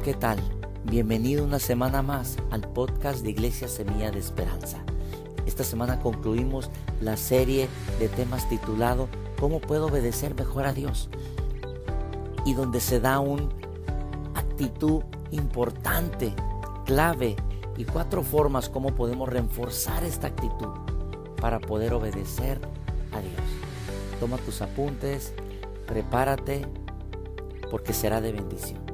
¿qué tal? Bienvenido una semana más al podcast de Iglesia Semilla de Esperanza. Esta semana concluimos la serie de temas titulado ¿Cómo puedo obedecer mejor a Dios? Y donde se da una actitud importante, clave y 4 formas cómo podemos reforzar esta actitud para poder obedecer a Dios. Toma tus apuntes, prepárate porque será de bendición.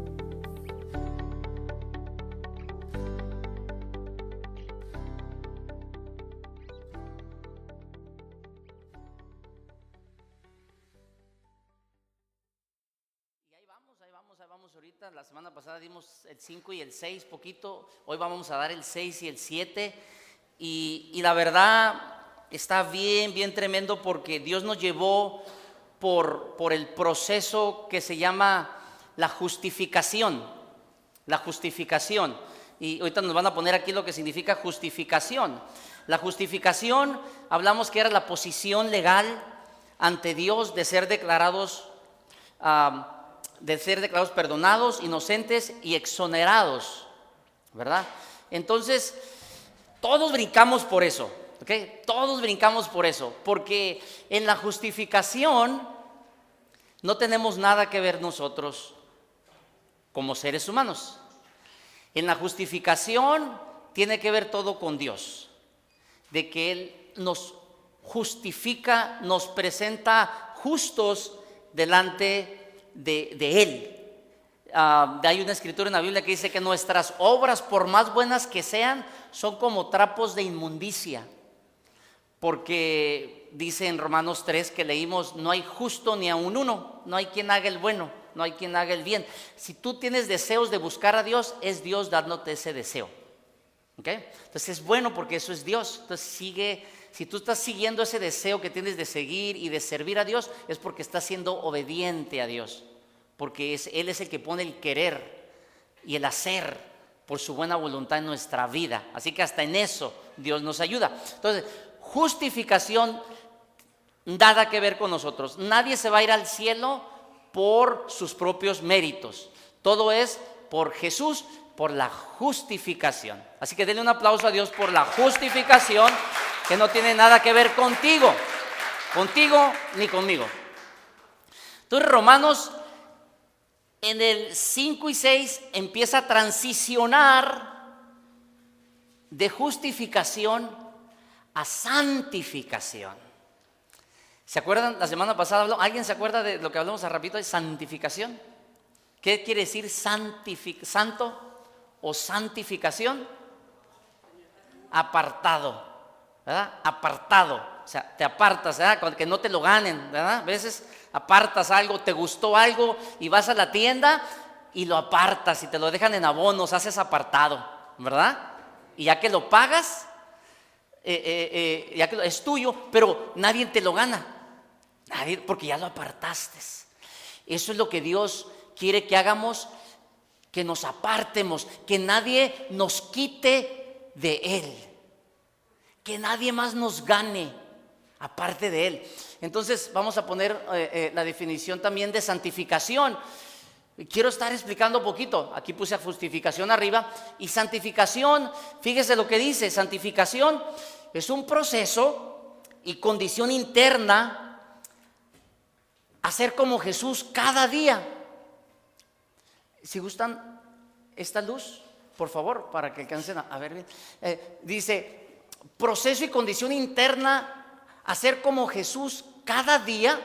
Ahí vamos ahorita. La semana pasada dimos el 5 y el 6 poquito. Hoy vamos a dar el 6 y el 7. Y la verdad está bien tremendo porque Dios nos llevó por el proceso que se llama la justificación. La justificación. Y ahorita nos van a poner aquí lo que significa justificación. La justificación, hablamos que era la posición legal ante Dios de ser declarados perdonados, inocentes y exonerados, ¿verdad? Entonces, todos brincamos por eso, ¿ok? Todos brincamos por eso, porque en la justificación no tenemos nada que ver nosotros como seres humanos. En la justificación tiene que ver todo con Dios, de que Él nos justifica, nos presenta justos delante de Él. Hay una escritura en la Biblia que dice que nuestras obras, por más buenas que sean, son como trapos de inmundicia, porque dice en Romanos 3 que leímos: no hay justo ni aun uno, no hay quien haga el bueno, no hay quien haga el bien. Si tú tienes deseos de buscar a Dios, es Dios dándote ese deseo, ¿okay? Entonces es bueno porque eso es Dios. Entonces si tú estás siguiendo ese deseo que tienes de seguir y de servir a Dios, es porque estás siendo obediente a Dios, porque Él es el que pone el querer y el hacer por su buena voluntad en nuestra vida. Así que hasta en eso Dios nos ayuda. Entonces, justificación, nada que ver con nosotros. Nadie se va a ir al cielo por sus propios méritos. Todo es por Jesús, por la justificación. Así que denle un aplauso a Dios por la justificación, que no tiene nada que ver contigo ni conmigo. Entonces Romanos en el 5 y 6 empieza a transicionar de justificación a santificación. ¿Se acuerdan? La semana pasada ¿alguien se acuerda de lo que hablamos a rapidito de santificación? ¿Qué quiere decir santo o santificación? Apartado, ¿verdad? Apartado, o sea, te apartas, ¿verdad? Que no te lo ganen, ¿verdad? A veces apartas algo, te gustó algo y vas a la tienda y lo apartas y te lo dejan en abonos, haces apartado, ¿verdad? Y ya que lo pagas, ya que es tuyo, pero nadie te lo gana, nadie, porque ya lo apartaste. Eso es lo que Dios quiere que hagamos, que nos apartemos, que nadie nos quite de Él, que nadie más nos gane aparte de Él. Entonces vamos a poner la definición también de santificación. Quiero estar explicando un poquito. Aquí puse a justificación arriba. Y santificación, fíjese lo que dice. Santificación es un proceso y condición interna a ser como Jesús cada día. Si gustan esta luz, por favor, para que alcancen a ver bien. Dice, proceso y condición interna a ser como Jesús cada día,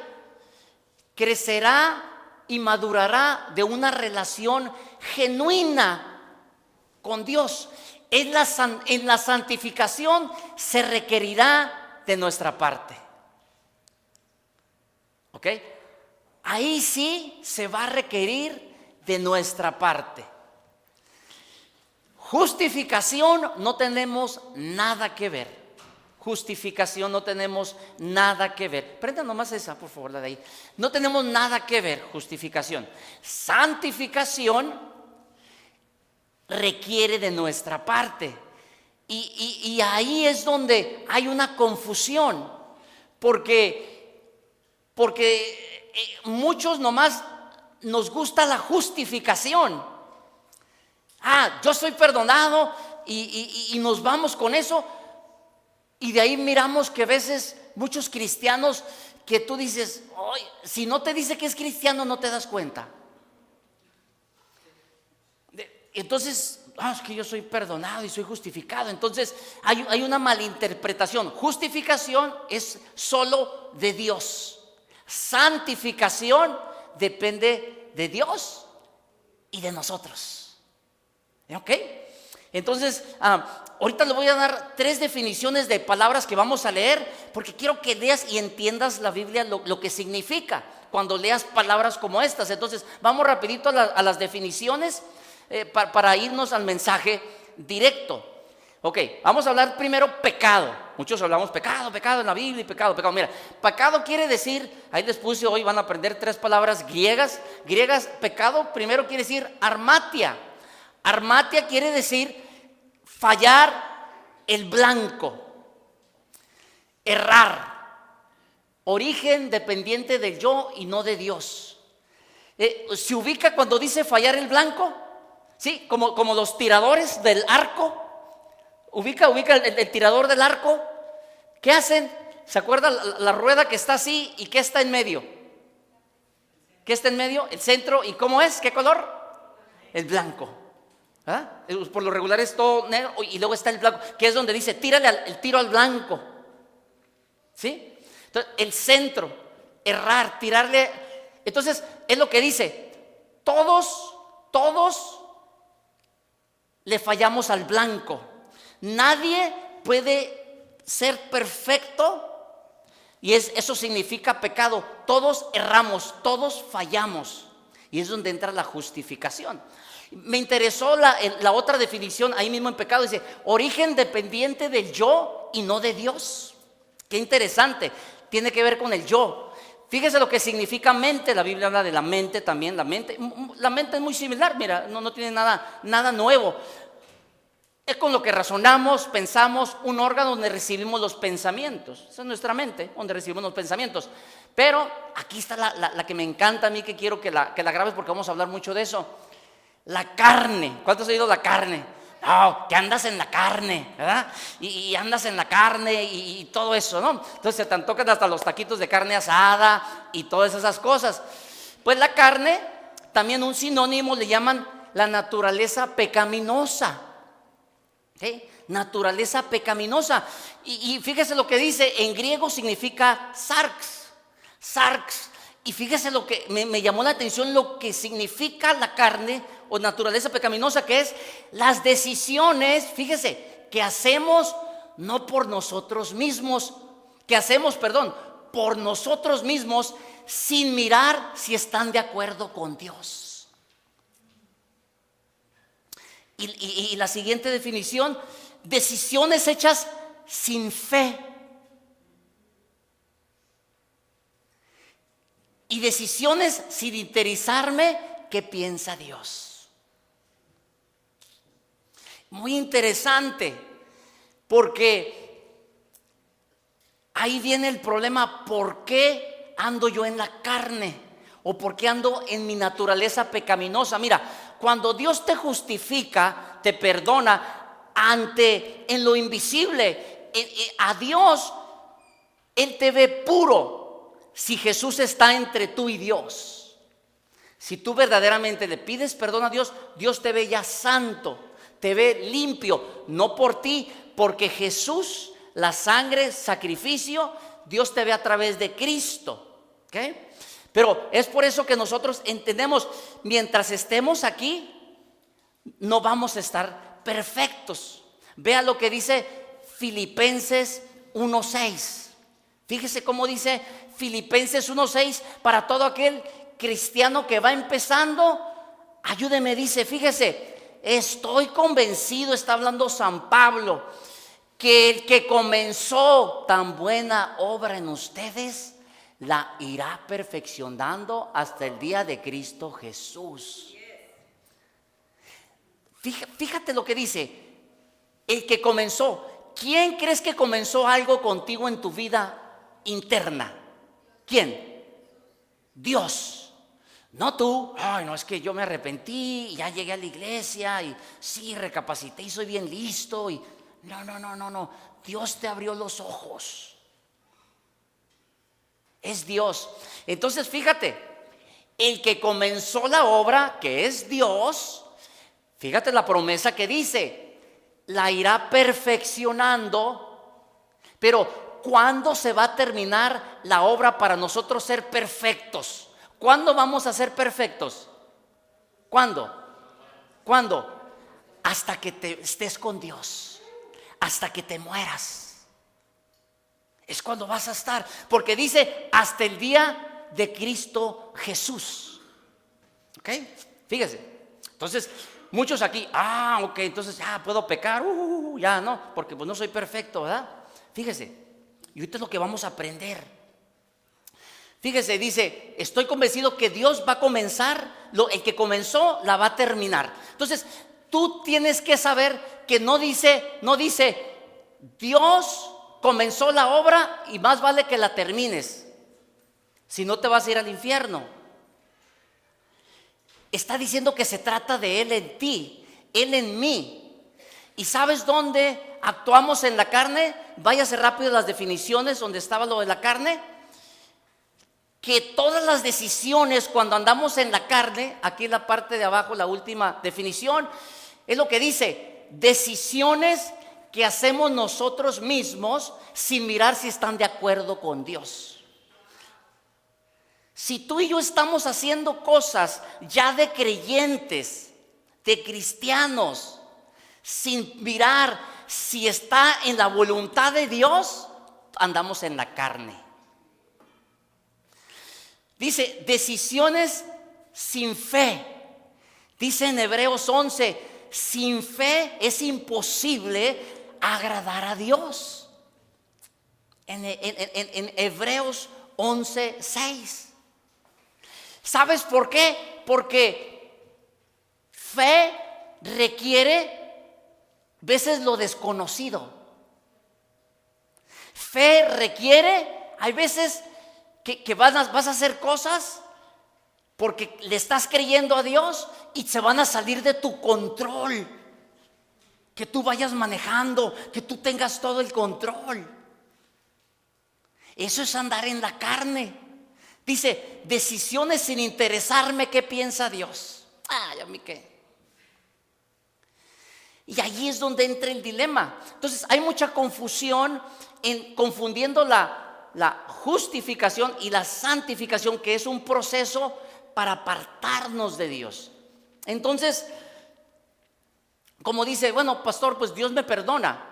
crecerá y madurará de una relación genuina con Dios. En la santificación se requerirá de nuestra parte, ¿ok? Ahí sí se va a requerir de nuestra parte. Justificación no tenemos nada que ver. Justificación no tenemos nada que ver. Prenda nomás esa, por favor, la de ahí. No tenemos nada que ver, justificación. Santificación requiere de nuestra parte. Y ahí es donde hay una confusión. Porque muchos nomás nos gusta la justificación. Yo soy perdonado y nos vamos con eso. Y de ahí miramos que a veces muchos cristianos que tú dices, "Ay, si no te dice que es cristiano no te das cuenta". Entonces, es que yo soy perdonado y soy justificado. Entonces hay una malinterpretación. Justificación es solo de Dios. Santificación depende de Dios y de nosotros. ¿Ok? Entonces, ahorita le voy a dar 3 definiciones de palabras que vamos a leer, porque quiero que leas y entiendas la Biblia, lo que significa cuando leas palabras como estas. Entonces, vamos rapidito a las definiciones para irnos al mensaje directo. Ok, vamos a hablar primero pecado. Muchos hablamos pecado en la Biblia y pecado. Mira, pecado quiere decir, ahí les puse hoy, van a aprender 3 palabras griegas. Pecado primero quiere decir armatia. Armatia quiere decir fallar el blanco, errar, origen dependiente del yo y no de Dios. ¿Se ubica cuando dice fallar el blanco? Sí, como los tiradores del arco. Ubica el tirador del arco. ¿Qué hacen? ¿Se acuerda la rueda que está así y qué está en medio? ¿Qué está en medio? El centro. ¿Y cómo es? ¿Qué color? El blanco. Por lo regular es todo negro y luego está el blanco, que es donde dice tírale el tiro al blanco. ¿Sí? Entonces, el centro, errar, tirarle. Entonces, es lo que dice: todos le fallamos al blanco. Nadie puede ser perfecto, y eso significa pecado. Todos erramos, todos fallamos, y es donde entra la justificación. Me interesó la otra definición ahí mismo en pecado. Dice origen dependiente del yo y no de Dios. Qué interesante, tiene que ver con el yo. Fíjese lo que significa mente. La Biblia habla de la mente también. La mente es muy similar, mira, no tiene nada nuevo. Es con lo que razonamos, pensamos, un órgano donde recibimos los pensamientos. Esa es nuestra mente, donde recibimos los pensamientos. Pero aquí está la que me encanta a mí, que quiero que la grabes, porque vamos a hablar mucho de eso. La carne. ¿Cuántos han oído la carne? No, que andas en la carne, ¿verdad? Y andas en la carne y todo eso, ¿no? Entonces se te antojan hasta los taquitos de carne asada y todas esas cosas. Pues la carne, también un sinónimo le llaman la naturaleza pecaminosa. ¿Sí? Naturaleza pecaminosa. Y fíjese lo que dice, en griego significa sarx. Y fíjese lo que me llamó la atención, lo que significa la carne o naturaleza pecaminosa, que es las decisiones, fíjese, que hacemos no por nosotros mismos, por nosotros mismos, sin mirar si están de acuerdo con Dios. Y la siguiente definición: decisiones hechas sin fe. Y decisiones sin interesarme qué piensa Dios. Muy interesante, porque ahí viene el problema. ¿Por qué ando yo en la carne? ¿O por qué ando en mi naturaleza pecaminosa? Mira, cuando Dios te justifica, te perdona, en lo invisible, a Dios, Él te ve puro. Si Jesús está entre tú y Dios, si tú verdaderamente le pides perdón a Dios, Dios te ve ya santo, te ve limpio, no por ti, porque Jesús, la sangre, sacrificio, Dios te ve a través de Cristo. ¿Okay? Pero es por eso que nosotros entendemos, mientras estemos aquí, no vamos a estar perfectos. Vea lo que dice Filipenses 1:6. Fíjese cómo dice Filipenses 1:6 para todo aquel cristiano que va empezando. Ayúdeme, dice, fíjese, estoy convencido, está hablando San Pablo, que el que comenzó tan buena obra en ustedes la irá perfeccionando hasta el día de Cristo Jesús. Fíjate lo que dice, el que comenzó. ¿Quién crees que comenzó algo contigo en tu vida interna? ¿Quién? Dios. No tú, ay, no, es que yo me arrepentí, y ya llegué a la iglesia y sí, recapacité y soy bien listo. Y no. Dios te abrió los ojos. Es Dios. Entonces, fíjate, el que comenzó la obra, que es Dios, fíjate la promesa que dice, la irá perfeccionando. Pero ¿cuándo se va a terminar la obra para nosotros ser perfectos? ¿Cuándo vamos a ser perfectos? ¿Cuándo? Hasta que te estés con Dios, hasta que te mueras. Es cuando vas a estar, porque dice hasta el día de Cristo Jesús. ¿Ok? Fíjese. Entonces, muchos aquí, ok, entonces ya puedo pecar, ya no, porque pues no soy perfecto, ¿verdad? Fíjese, y ahorita es lo que vamos a aprender. Fíjese, dice, estoy convencido que Dios va a comenzar, el que comenzó la va a terminar. Entonces, tú tienes que saber que no dice, Dios comenzó la obra y más vale que la termines, si no te vas a ir al infierno. Está diciendo que se trata de Él en ti, Él en mí. ¿Y sabes dónde actuamos en la carne? Váyase rápido a las definiciones donde estaba lo de la carne. Que todas las decisiones cuando andamos en la carne, aquí en la parte de abajo la última definición, es lo que dice, decisiones que hacemos nosotros mismos sin mirar si están de acuerdo con Dios. Si tú y yo estamos haciendo cosas ya de creyentes, de cristianos, sin mirar si está en la voluntad de Dios, andamos en la carne. Dice, decisiones sin fe. Dice en Hebreos 11, sin fe es imposible agradar a Dios. En Hebreos 11, 6. ¿Sabes por qué? Porque fe requiere veces lo desconocido. Fe requiere, hay veces que vas a hacer cosas porque le estás creyendo a Dios y se van a salir de tu control. Que tú vayas manejando, que tú tengas todo el control. Eso es andar en la carne. Dice, decisiones sin interesarme qué piensa Dios. ¿Y a mí qué? Y allí es donde entra el dilema. Entonces hay mucha confusión en confundiendo la justificación y la santificación, que es un proceso para apartarnos de Dios. Entonces, como dice, bueno, pastor, pues Dios me perdona.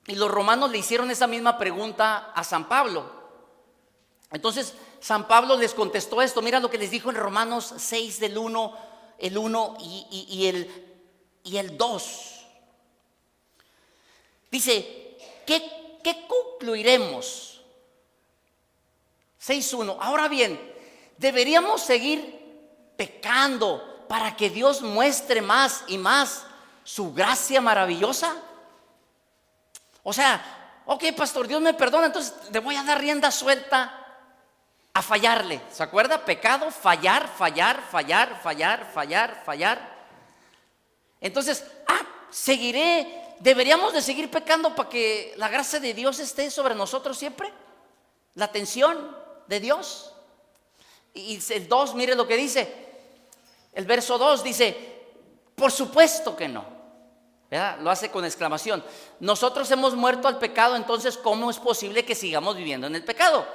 Y los romanos le hicieron esa misma pregunta a San Pablo. Entonces, San Pablo les contestó esto. Mira lo que les dijo en Romanos 6 del 1, el 1 y el 2. Dice, ¿qué concluiremos? 6:1. Ahora bien, ¿deberíamos seguir pecando para que Dios muestre más y más su gracia maravillosa? O sea, ok, pastor, Dios me perdona, entonces le voy a dar rienda suelta a fallarle. ¿Se acuerda? Pecado, fallar. Entonces, ¿deberíamos de seguir pecando para que la gracia de Dios esté sobre nosotros siempre? La atención de Dios. Y el 2, mire lo que dice. El verso 2 dice, por supuesto que no. ¿Verdad? Lo hace con exclamación. Nosotros hemos muerto al pecado, entonces ¿cómo es posible que sigamos viviendo en el pecado?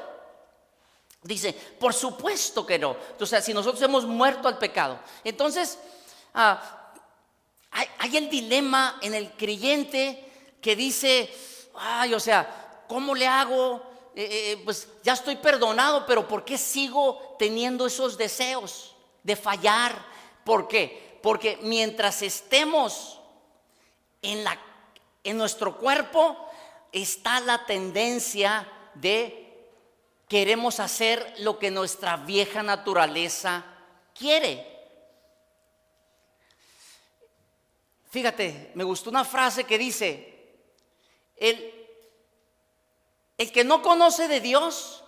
Dice, por supuesto que no. O sea, si nosotros hemos muerto al pecado, entonces hay el dilema en el creyente que dice, o sea, ¿cómo le hago? Pues ya estoy perdonado, pero ¿por qué sigo teniendo esos deseos de fallar? ¿Por qué? Porque mientras estemos en nuestro cuerpo, está la tendencia de queremos hacer lo que nuestra vieja naturaleza quiere. Fíjate, me gustó una frase que dice, el que no conoce de Dios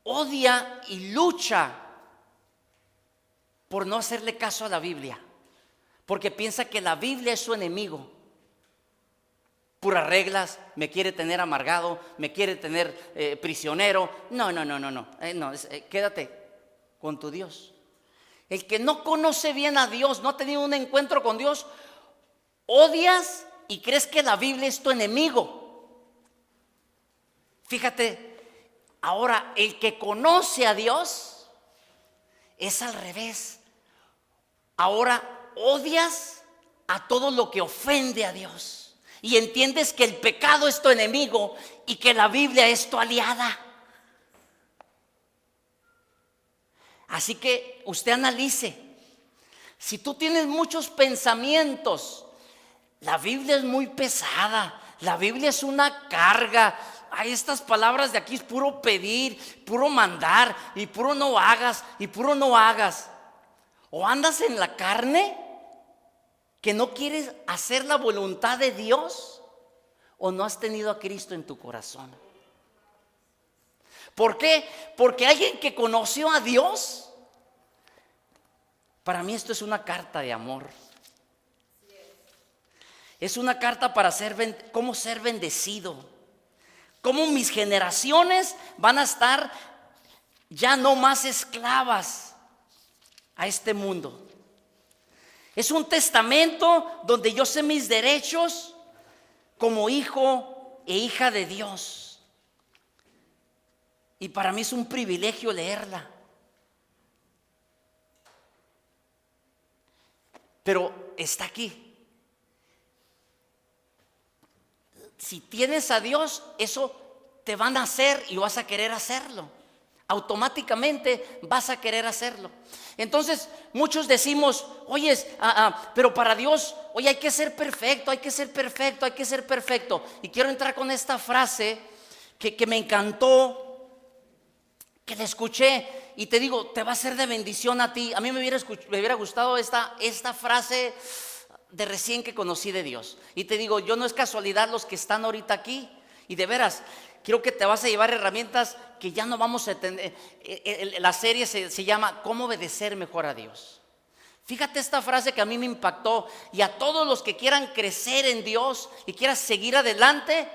odia y lucha por no hacerle caso a la Biblia, porque piensa que la Biblia es su enemigo. Puras reglas, me quiere tener amargado, me quiere tener prisionero. No, quédate con tu Dios. El que no conoce bien a Dios, no ha tenido un encuentro con Dios, odias y crees que la Biblia es tu enemigo. Fíjate, ahora el que conoce a Dios es al revés. Ahora odias a todo lo que ofende a Dios y entiendes que el pecado es tu enemigo y que la Biblia es tu aliada. Así que usted analice. Si tú tienes muchos pensamientos, la Biblia es muy pesada, la Biblia es una carga. Ay, estas palabras de aquí es puro pedir, puro mandar y puro no hagas y puro no hagas. O andas en la carne, que no quieres hacer la voluntad de Dios, o no has tenido a Cristo en tu corazón. ¿Por qué? Porque alguien que conoció a Dios, para mí esto es una carta de amor. Es una carta para cómo ser bendecido. Cómo mis generaciones van a estar ya no más esclavas a este mundo. Es un testamento donde yo sé mis derechos como hijo e hija de Dios. Y para mí es un privilegio leerla. Pero está aquí. Si tienes a Dios, eso te van a hacer y vas a querer hacerlo. Automáticamente vas a querer hacerlo. Entonces muchos decimos, oye, pero para Dios, oye, hay que ser perfecto, hay que ser perfecto, hay que ser perfecto. Y quiero entrar con esta frase que me encantó, que la escuché y te digo, te va a ser de bendición a ti. A mí me hubiera gustado esta frase de recién que conocí de Dios. Y te digo, yo no es casualidad los que están ahorita aquí. Y de veras, creo que te vas a llevar herramientas que ya no vamos a tener. La serie se llama ¿Cómo obedecer mejor a Dios? Fíjate esta frase que a mí me impactó. Y a todos los que quieran crecer en Dios y quieran seguir adelante,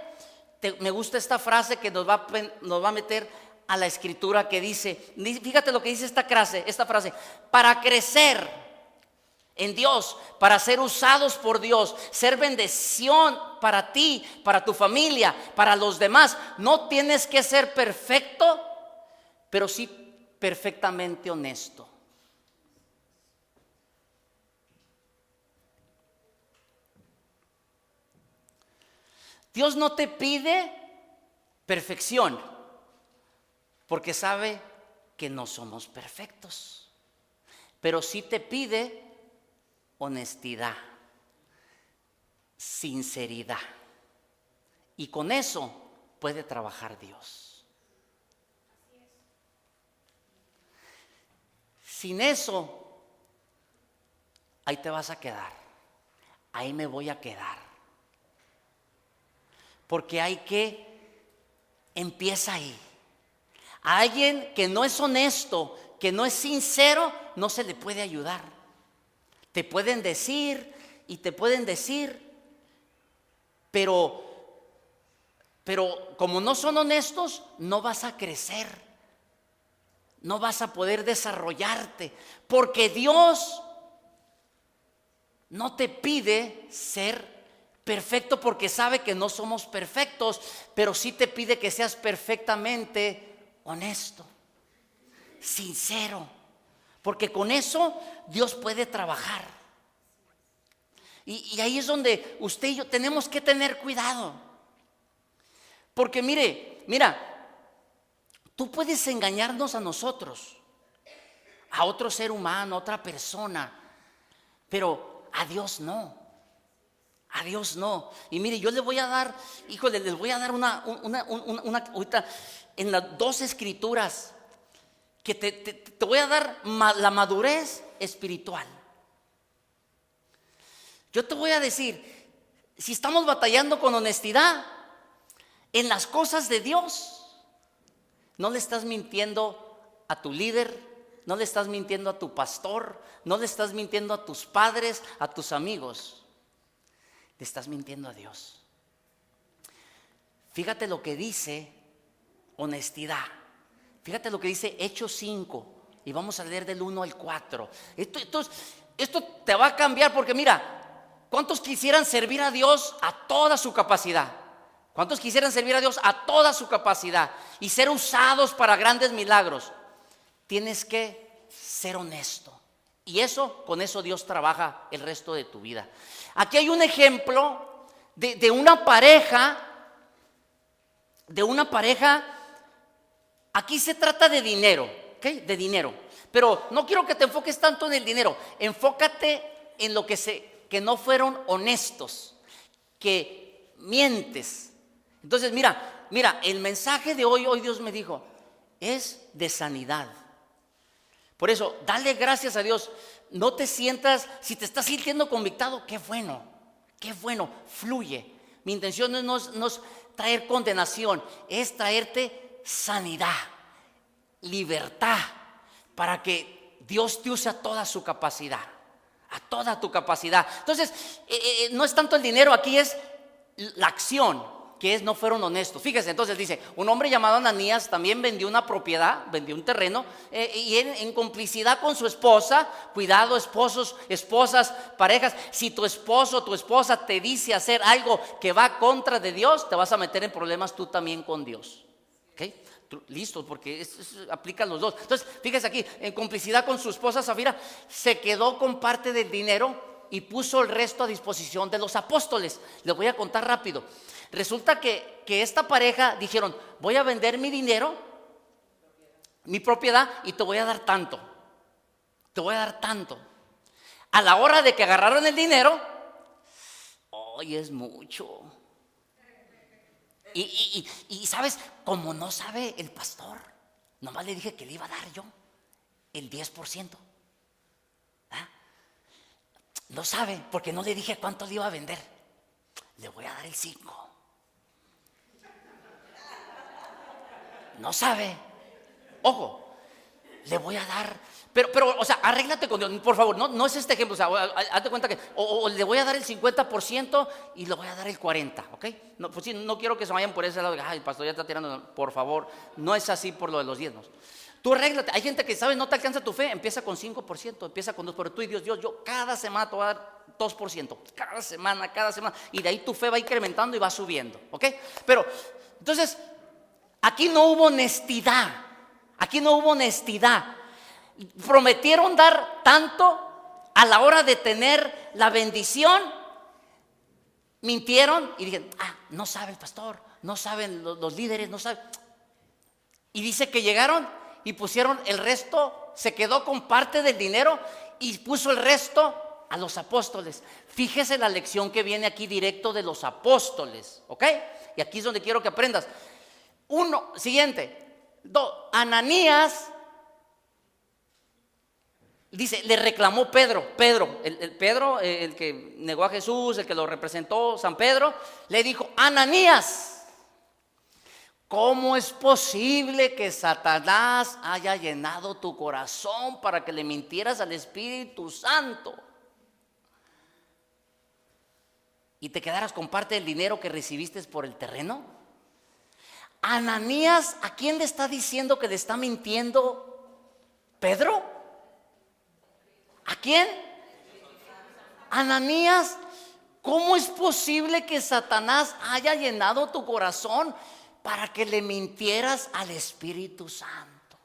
me gusta esta frase que nos va a meter a la escritura, que dice, fíjate lo que dice esta frase: para crecer en Dios, para ser usados por Dios, ser bendición para ti, para tu familia, para los demás. No tienes que ser perfecto, pero sí perfectamente honesto. Dios no te pide perfección, porque sabe que no somos perfectos, pero sí te pide honestidad, sinceridad, y con eso puede trabajar Dios. Sin eso, ahí te vas a quedar, ahí me voy a quedar, porque empieza ahí. A alguien que no es honesto, que no es sincero, no se le puede ayudar. Te pueden decir y te pueden decir, pero como no son honestos, no vas a crecer, no vas a poder desarrollarte, porque Dios no te pide ser perfecto, porque sabe que no somos perfectos, pero sí te pide que seas perfectamente honesto, sincero, porque con eso Dios puede trabajar. Y ahí es donde usted y yo tenemos que tener cuidado, porque mira, tú puedes engañarnos a nosotros, a otro ser humano, a otra persona, pero a Dios no. A Dios no. Y mire, yo le voy a dar, híjole, les voy a dar una ahorita en las 2 escrituras que te voy a dar la madurez espiritual. Yo te voy a decir, si estamos batallando con honestidad en las cosas de Dios, No le estás mintiendo a tu líder, no le estás mintiendo a tu pastor, no le estás mintiendo a tus padres, a tus amigos. Le estás mintiendo a Dios. Fíjate lo que dice honestidad. Fíjate lo que dice Hechos 5. Y vamos a leer del 1 al 4. Esto te va a cambiar porque mira, ¿cuántos quisieran servir a Dios a toda su capacidad? ¿Cuántos quisieran servir a Dios a toda su capacidad y ser usados para grandes milagros? Tienes que ser honesto. Y con eso Dios trabaja el resto de tu vida. Aquí hay un ejemplo de una pareja. Aquí se trata de dinero, ¿ok? De dinero. Pero no quiero que te enfoques tanto en el dinero. Enfócate en lo que no fueron honestos, que mientes. Entonces, mira, el mensaje de hoy Dios me dijo, es de sanidad. Por eso, dale gracias a Dios. No te sientas, si te estás sintiendo convictado, qué bueno, fluye. Mi intención no es traer condenación, es traerte sanidad, libertad, para que Dios te use a toda su capacidad, a toda tu capacidad. Entonces, no es tanto el dinero, aquí es la acción, que no fueron honestos. Fíjese, entonces dice, un hombre llamado Ananías también vendió una propiedad, vendió un terreno, y en complicidad con su esposa. Cuidado, esposos, esposas, parejas, si tu esposo o tu esposa te dice hacer algo que va contra de Dios, te vas a meter en problemas tú también con Dios. ¿Ok? Listo, porque eso aplica a los dos. Entonces, fíjese aquí, en complicidad con su esposa Zafira, se quedó con parte del dinero y puso el resto a disposición de los apóstoles. Les voy a contar rápido. Resulta que esta pareja dijeron, voy a vender mi dinero, mi propiedad, y te voy a dar tanto. Te voy a dar tanto. A la hora de que agarraron el dinero, hoy es mucho. Y sabes, como no sabe el pastor, nomás le dije que le iba a dar yo el 10%. No sabe, porque no le dije cuánto le iba a vender. Le voy a dar el 5%. No sabe. Ojo, le voy a dar. Pero, o sea, arréglate con Dios, por favor. No es este ejemplo. O sea, hazte cuenta que o le voy a dar el 50% y le voy a dar el 40%, ¿ok? No, pues sí, no quiero que se vayan por ese lado. Ay, el pastor ya está tirando. Por favor, no es así por lo de los diezmos. Tú arréglate. Hay gente que sabe, no te alcanza tu fe, empieza con 5%, empieza con 2%, pero tú y Dios, yo cada semana te voy a dar 2%, cada semana, y de ahí tu fe va incrementando y va subiendo, ¿ok? Pero, entonces, aquí no hubo honestidad, prometieron dar tanto, a la hora de tener la bendición, mintieron y dijeron, no sabe el pastor, no saben los líderes, no saben. Y dice que llegaron y pusieron el resto, se quedó con parte del dinero y puso el resto a los apóstoles. Fíjese la lección que viene aquí directo de los apóstoles, ¿ok? Y aquí es donde quiero que aprendas. Siguiente. Ananías, dice, le reclamó Pedro, el que negó a Jesús, el que lo representó, San Pedro, le dijo, Ananías, ¿cómo es posible que Satanás haya llenado tu corazón para que le mintieras al Espíritu Santo y te quedaras con parte del dinero que recibiste por el terreno? Ananías, ¿a quién le está diciendo que le está mintiendo Pedro? ¿A quién? Ananías, ¿cómo es posible que Satanás haya llenado tu corazón para que le mintieras al Espíritu Santo?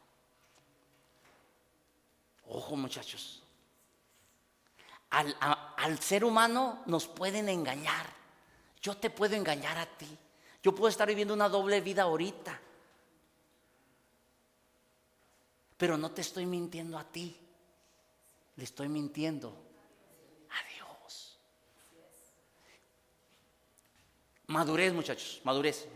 Ojo, muchachos, al ser humano nos pueden engañar. Yo te puedo engañar a ti. Yo puedo estar viviendo una doble vida ahorita, pero no te estoy mintiendo a ti, le estoy mintiendo a Dios. Madurez, muchachos, madurez.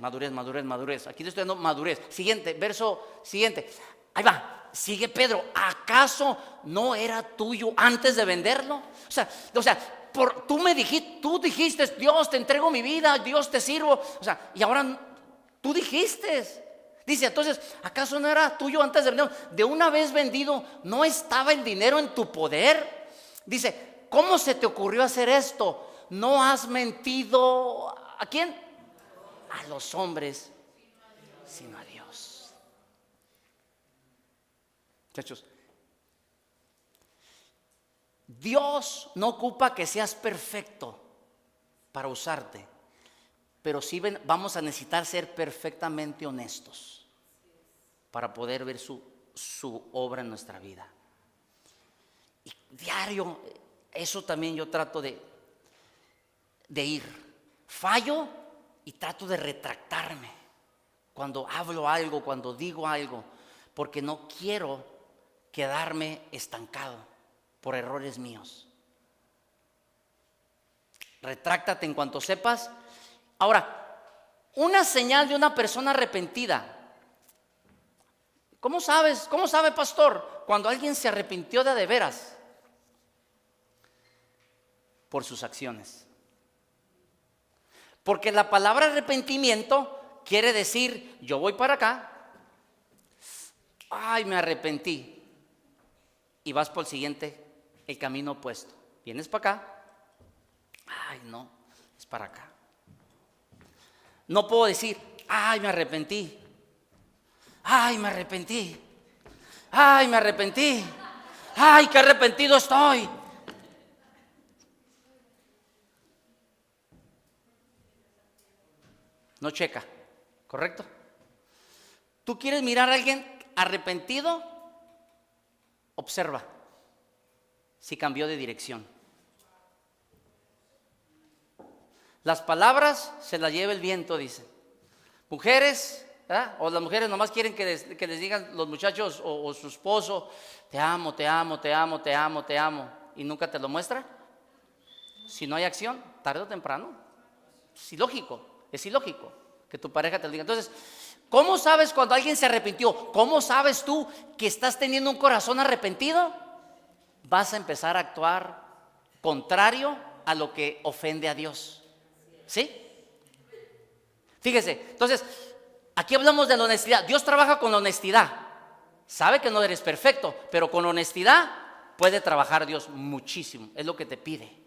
Aquí le estoy dando madurez. Siguiente, verso siguiente. Ahí va, sigue Pedro. ¿Acaso no era tuyo antes de venderlo? O sea, tú dijiste, Dios, te entrego mi vida, Dios, te sirvo. O sea, y ahora tú dijiste. Dice, entonces, ¿acaso no era tuyo antes de vender? De una vez vendido, ¿no estaba el dinero en tu poder? Dice, ¿cómo se te ocurrió hacer esto? ¿No has mentido a quién? A los hombres, sino a Dios. Muchachos, Dios no ocupa que seas perfecto para usarte, pero sí vamos a necesitar ser perfectamente honestos para poder ver su obra en nuestra vida. Y diario, eso también yo trato de ir. Fallo y trato de retractarme cuando hablo algo, cuando digo algo, porque no quiero quedarme estancado por errores míos. Retráctate en cuanto sepas. Ahora, una señal de una persona arrepentida. ¿Cómo sabes? ¿Cómo sabe, pastor? Cuando alguien se arrepintió de veras. Por sus acciones. Porque la palabra arrepentimiento quiere decir, yo voy para acá, ay, me arrepentí, y vas por el siguiente, el camino opuesto. Vienes para acá, ay, no, es para acá. No puedo decir, ay, me arrepentí, ay, me arrepentí, ay, me arrepentí, ay, qué arrepentido estoy. No checa, ¿correcto? ¿Tú quieres mirar a alguien arrepentido? Observa si cambió de dirección. Las palabras se las lleva el viento, dice. Mujeres, ¿verdad? O las mujeres nomás quieren que les digan los muchachos o su esposo, te amo, te amo, te amo, te amo, te amo, y nunca te lo muestra. Si no hay acción, tarde o temprano, es ilógico que tu pareja te lo diga. Entonces, ¿cómo sabes cuando alguien se arrepintió? ¿Cómo sabes tú que estás teniendo un corazón arrepentido? Vas a empezar a actuar contrario a lo que ofende a Dios. ¿Sí? Fíjese, entonces, aquí hablamos de la honestidad. Dios trabaja con la honestidad. Sabe que no eres perfecto, pero con honestidad puede trabajar Dios muchísimo. Es lo que te pide.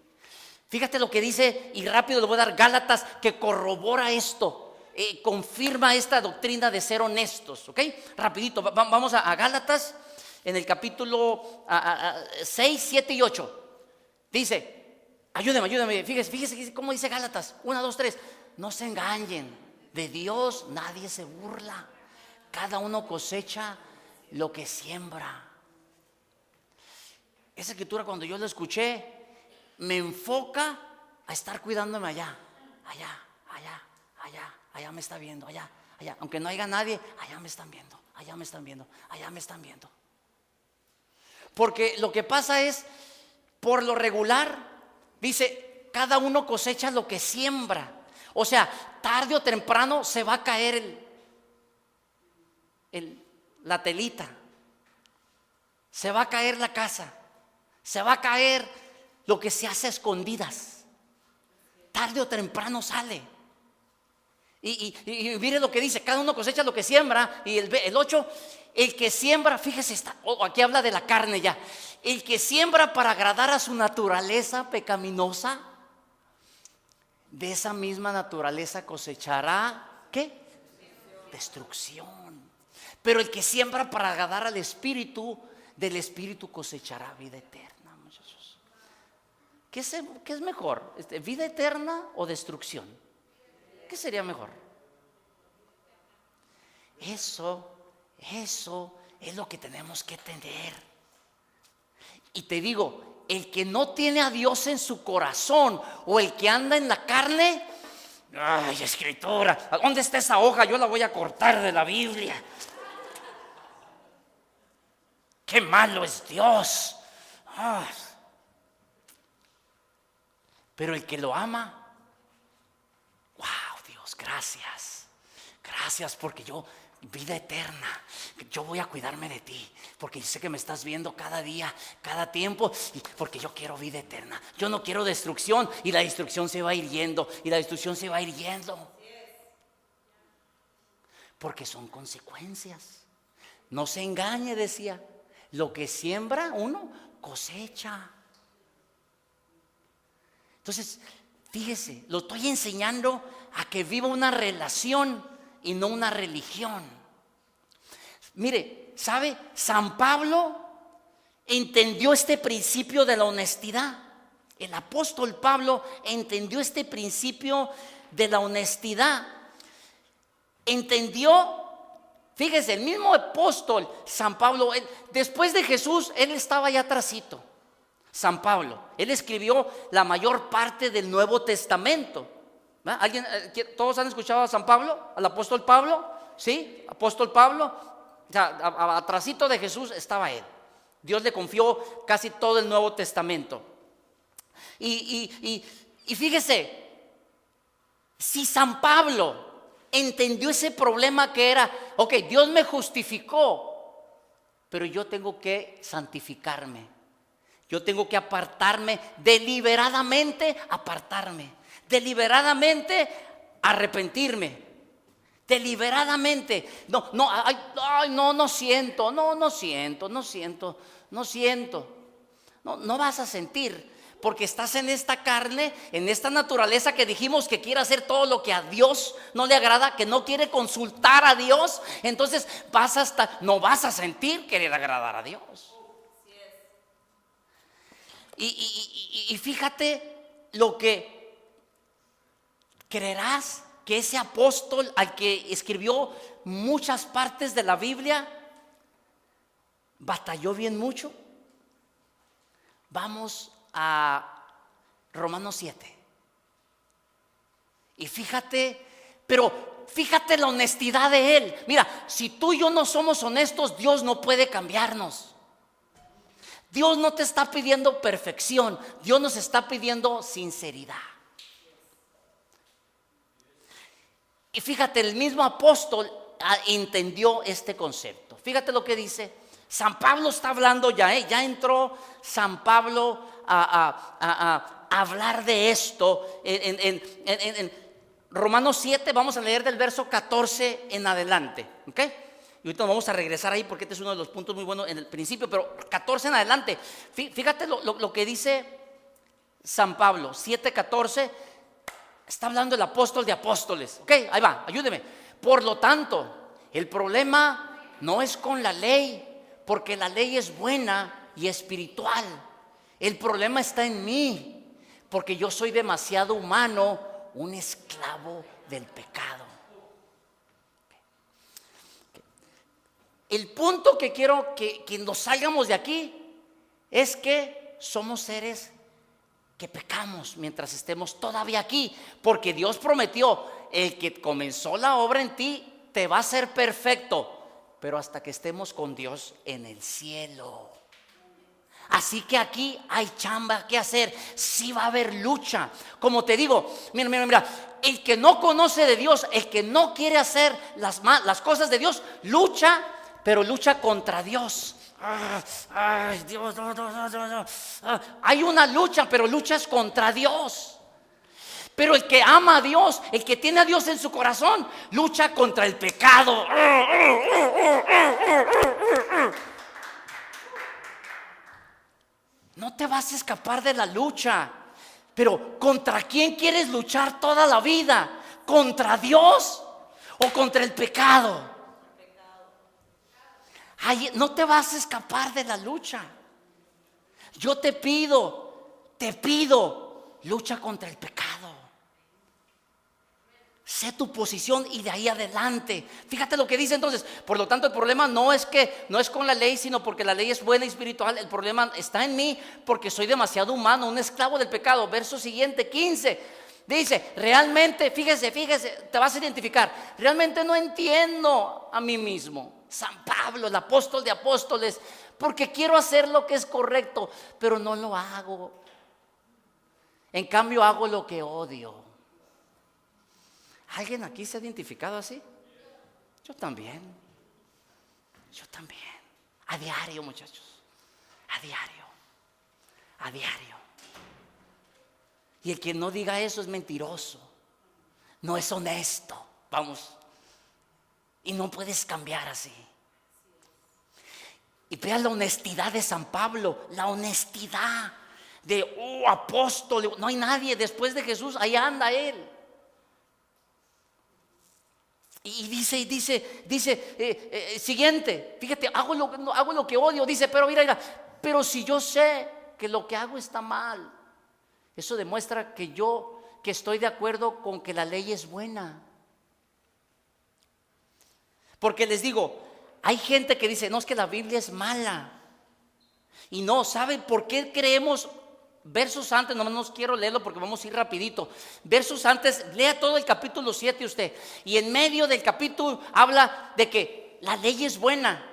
Fíjate lo que dice, y rápido le voy a dar Gálatas, que corrobora esto, confirma esta doctrina de ser honestos, ¿ok? Rapidito, vamos a Gálatas, en el capítulo 6, 7 y 8. Dice, ayúdame, fíjese cómo dice Gálatas, 1, 2, 3. No se engañen, de Dios nadie se burla, cada uno cosecha lo que siembra. Esa escritura, cuando yo la escuché, me enfoca a estar cuidándome allá me está viendo, allá, aunque no haya nadie, allá me están viendo. Porque lo que pasa es, por lo regular, dice, cada uno cosecha lo que siembra. O sea, tarde o temprano se va a caer la telita, se va a caer la casa, se va a caer lo que se hace a escondidas. Tarde o temprano sale. Y mire lo que dice, cada uno cosecha lo que siembra. Y el 8, el que siembra, fíjese, aquí habla de la carne ya. El que siembra para agradar a su naturaleza pecaminosa, de esa misma naturaleza cosechará, ¿qué? Destrucción. Pero el que siembra para agradar al Espíritu, del Espíritu cosechará vida eterna. ¿Qué es mejor? ¿Vida eterna o destrucción? ¿Qué sería mejor? Eso es lo que tenemos que tener. Y te digo, el que no tiene a Dios en su corazón, o el que anda en la carne, ay, escritura, ¿dónde está esa hoja? Yo la voy a cortar de la Biblia. Qué malo es Dios. Ay. Pero el que lo ama, wow, Dios, gracias porque vida eterna, yo voy a cuidarme de ti, porque yo sé que me estás viendo cada día, cada tiempo, y porque yo quiero vida eterna. Yo no quiero destrucción, y la destrucción se va a ir yendo, porque son consecuencias. No se engañe, decía, lo que siembra uno cosecha. Entonces, fíjese, lo estoy enseñando a que viva una relación y no una religión. Mire, ¿sabe? San Pablo entendió este principio de la honestidad. El apóstol Pablo entendió este principio de la honestidad. Entendió, fíjese, el mismo apóstol San Pablo, después de Jesús, él estaba allá atrásito. San Pablo, él escribió la mayor parte del Nuevo Testamento. ¿Alguien, todos han escuchado a San Pablo, al apóstol Pablo? ¿Sí? Apóstol Pablo, o sea, atrásito de Jesús estaba él. Dios le confió casi todo el Nuevo Testamento. Y fíjese, si San Pablo entendió ese problema que era, ok, Dios me justificó, pero yo tengo que santificarme. Yo tengo que apartarme, deliberadamente apartarme, deliberadamente arrepentirme, deliberadamente. No siento, no vas a sentir. Porque estás en esta carne, en esta naturaleza que dijimos que quiere hacer todo lo que a Dios no le agrada, que no quiere consultar a Dios. Entonces no vas a sentir querer agradar a Dios. Y fíjate lo que creerás que ese apóstol al que escribió muchas partes de la Biblia batalló bien mucho. Vamos a Romanos 7. Y fíjate la honestidad de él. Mira, si tú y yo no somos honestos, Dios no puede cambiarnos. Dios no te está pidiendo perfección, Dios nos está pidiendo sinceridad. Y fíjate, el mismo apóstol entendió este concepto. Fíjate lo que dice. San Pablo está hablando ya entró San Pablo a hablar de esto en Romanos 7. Vamos a leer del verso 14 en adelante, ¿ok? Y ahorita vamos a regresar ahí porque este es uno de los puntos muy buenos en el principio, pero 14 en adelante. Fíjate lo que dice San Pablo, 7:14. Está hablando el apóstol de apóstoles. Ok, ahí va, ayúdeme. Por lo tanto, el problema no es con la ley, porque la ley es buena y espiritual. El problema está en mí, porque yo soy demasiado humano, un esclavo del pecado. El punto que quiero que nos salgamos de aquí es que somos seres que pecamos mientras estemos todavía aquí, porque Dios prometió, el que comenzó la obra en ti te va a hacer perfecto, pero hasta que estemos con Dios en el cielo. Así que aquí hay chamba que hacer. Sí va a haber lucha. Como te digo, mira, el que no conoce de Dios, el que no quiere hacer las cosas de Dios, lucha, pero lucha contra Dios. Ay, Dios, no. Hay una lucha, pero luchas contra Dios. Pero el que ama a Dios, el que tiene a Dios en su corazón, lucha contra el pecado. No te vas a escapar de la lucha. Pero ¿contra quién quieres luchar toda la vida? ¿Contra Dios o contra el pecado? Ay, no te vas a escapar de la lucha. Yo te pido, lucha contra el pecado. Sé tu posición y de ahí adelante. Fíjate lo que dice entonces. Por lo tanto, el problema no es con la ley, sino porque la ley es buena y espiritual. El problema está en mí porque soy demasiado humano, un esclavo del pecado. Verso siguiente, 15. Dice, realmente, fíjese, te vas a identificar. Realmente no entiendo a mí mismo. San Pablo, el apóstol de apóstoles, porque quiero hacer lo que es correcto, pero no lo hago. En cambio, hago lo que odio. ¿Alguien aquí se ha identificado así? Yo también. A diario, muchachos. A diario. Y el que no diga eso es mentiroso. No es honesto. Vamos. Y no puedes cambiar así. Y vean la honestidad de San Pablo, la honestidad de apóstol. No hay nadie después de Jesús, ahí anda él. Y dice, siguiente, fíjate, hago lo que odio. Dice, pero mira, pero si yo sé que lo que hago está mal, eso demuestra que estoy de acuerdo con que la ley es buena. Porque les digo, hay gente que dice, no, es que la Biblia es mala. Y no, ¿saben por qué creemos? Versos antes, nomás no quiero leerlo porque vamos a ir rapidito. Versos antes, lea todo el capítulo 7 usted. Y en medio del capítulo habla de que la ley es buena.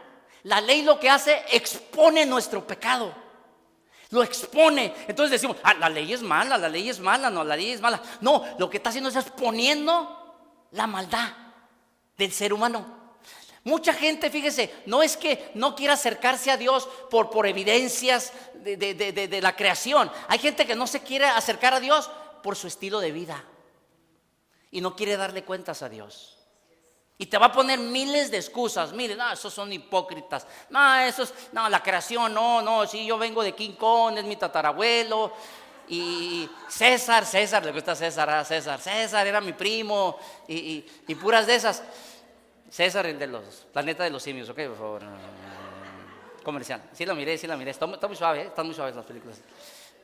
La ley lo que hace, expone nuestro pecado. Lo expone. Entonces decimos, la ley es mala, la ley es mala. No, la ley es mala. No, lo que está haciendo es exponiendo la maldad del ser humano. Mucha gente, fíjese, no es que no quiera acercarse a Dios por evidencias de la creación. Hay gente que no se quiere acercar a Dios por su estilo de vida y no quiere darle cuentas a Dios. Y te va a poner miles de excusas. Miren, esos son hipócritas. No, la creación, no, sí, yo vengo de King Kong, es mi tatarabuelo. Y César, le gusta César era mi primo y puras de esas. César, el de los Planeta de los Simios, ok, por favor. Comercial. Sí la miré. Está muy suave, están muy suaves las películas.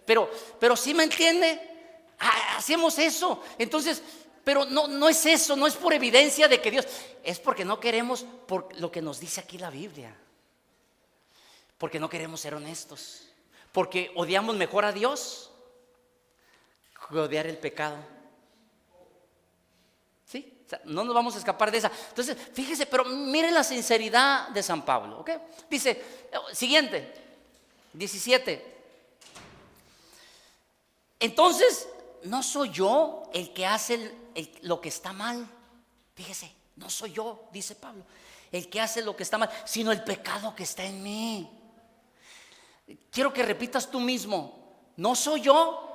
Pero sí me entiende. Hacemos eso. Entonces, pero no es eso, no es por evidencia de que Dios. Es porque no queremos, por lo que nos dice aquí la Biblia. Porque no queremos ser honestos. Porque odiamos mejor a Dios que odiar el pecado. ¿Sí? O sea, no nos vamos a escapar de esa. Entonces, fíjese, pero miren la sinceridad de San Pablo, ¿ok? Dice, siguiente, 17. Entonces, no soy yo el que hace lo que está mal. Fíjese, no soy yo, dice Pablo, el que hace lo que está mal, sino el pecado que está en mí. Quiero que repitas tú mismo, no soy yo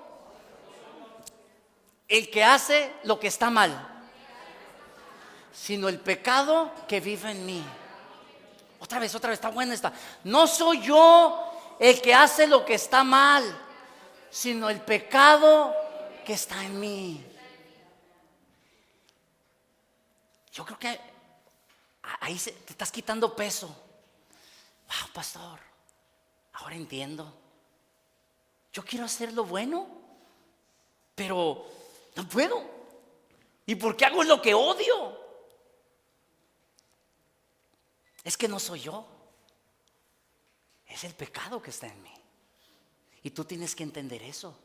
el que hace lo que está mal, sino el pecado que vive en mí. Otra vez, está buena esta. No soy yo el que hace lo que está mal, sino el pecado que está en mí. Yo creo que ahí te estás quitando peso. Wow, pastor, ahora entiendo. Yo quiero hacer lo bueno, pero no puedo. ¿Y por qué hago lo que odio? Es que no soy yo, es el pecado que está en mí. Y tú tienes que entender eso.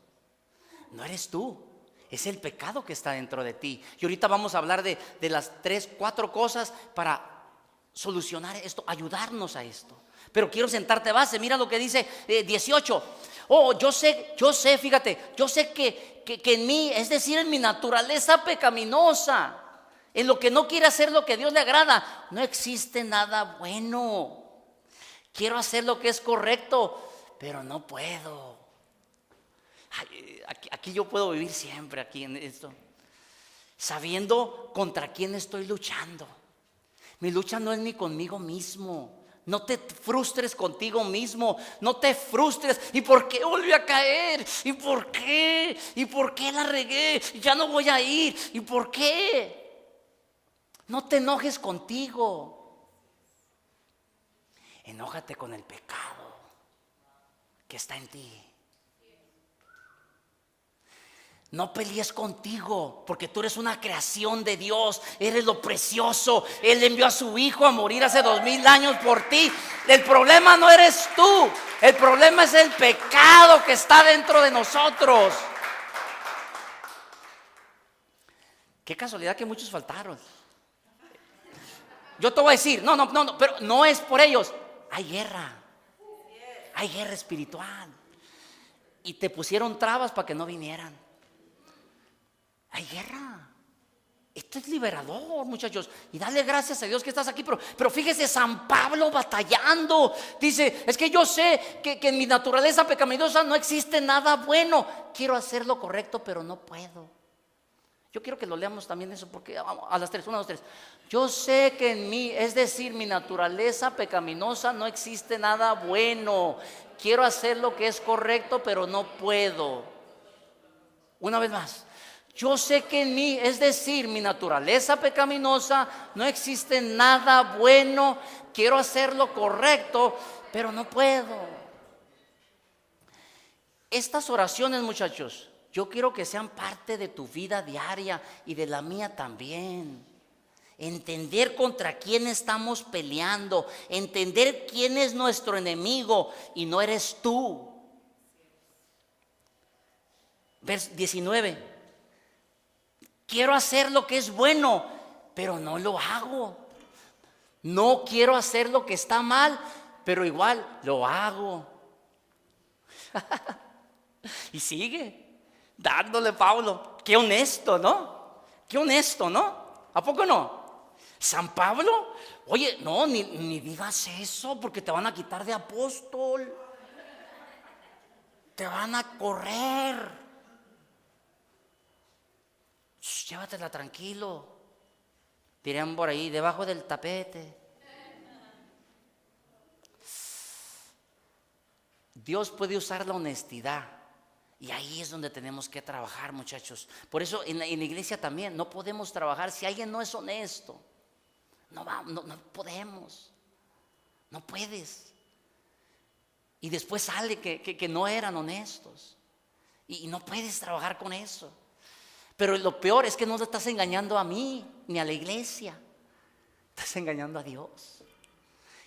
No eres tú, es el pecado que está dentro de ti. Y ahorita vamos a hablar de las 3, 4 cosas para solucionar esto, ayudarnos a esto. Pero quiero sentarte base, mira lo que dice 18. Yo sé, fíjate, yo sé que en mí, es decir, en mi naturaleza pecaminosa, en lo que no quiere hacer lo que a Dios le agrada, no existe nada bueno. Quiero hacer lo que es correcto, pero no puedo. Aquí yo puedo vivir siempre, aquí en esto, sabiendo contra quién estoy luchando. Mi lucha no es ni conmigo mismo. No te frustres contigo mismo. No te frustres. ¿Y por qué volví a caer? ¿Y por qué? ¿Y por qué la regué? Ya no voy a ir. ¿Y por qué? No te enojes contigo. Enójate con el pecado que está en ti. No pelees contigo, porque tú eres una creación de Dios. Eres lo precioso. Él envió a su hijo a morir hace 2000 años por ti. El problema no eres tú. El problema es el pecado que está dentro de nosotros. Qué casualidad que muchos faltaron. Yo te voy a decir, no, pero no es por ellos. Hay guerra espiritual. Y te pusieron trabas para que no vinieran. Hay guerra. Esto es liberador, muchachos. Y dale gracias a Dios que estás aquí. Pero fíjese, San Pablo batallando. Dice, es que yo sé que en mi naturaleza pecaminosa no existe nada bueno. Quiero hacer lo correcto, pero no puedo. Yo quiero que lo leamos también eso, porque a las 3, 1, 2, 3. Yo sé que en mí, es decir, mi naturaleza pecaminosa, no existe nada bueno. Quiero hacer lo que es correcto, pero no puedo. Una vez más. Yo sé que en mí, es decir, mi naturaleza pecaminosa, no existe nada bueno. Quiero hacer lo correcto, pero no puedo. Estas oraciones, muchachos, yo quiero que sean parte de tu vida diaria y de la mía también. Entender contra quién estamos peleando, entender quién es nuestro enemigo y no eres tú. Verso 19. Quiero hacer lo que es bueno, pero no lo hago. No quiero hacer lo que está mal, pero igual lo hago. Y sigue dándole Pablo. Qué honesto, ¿no? Qué honesto, ¿no? ¿A poco no? San Pablo, oye, no, ni digas eso, porque te van a quitar de apóstol. Te van a correr. Llévatela tranquilo. Dirían por ahí, debajo del tapete. Dios puede usar la honestidad. Y ahí es donde tenemos que trabajar, muchachos. Por eso en la iglesia también no podemos trabajar si alguien no es honesto. No podemos. No puedes. Y después sale que no eran honestos. Y no puedes trabajar con eso. Pero lo peor es que no te estás engañando a mí ni a la iglesia. Estás engañando a Dios.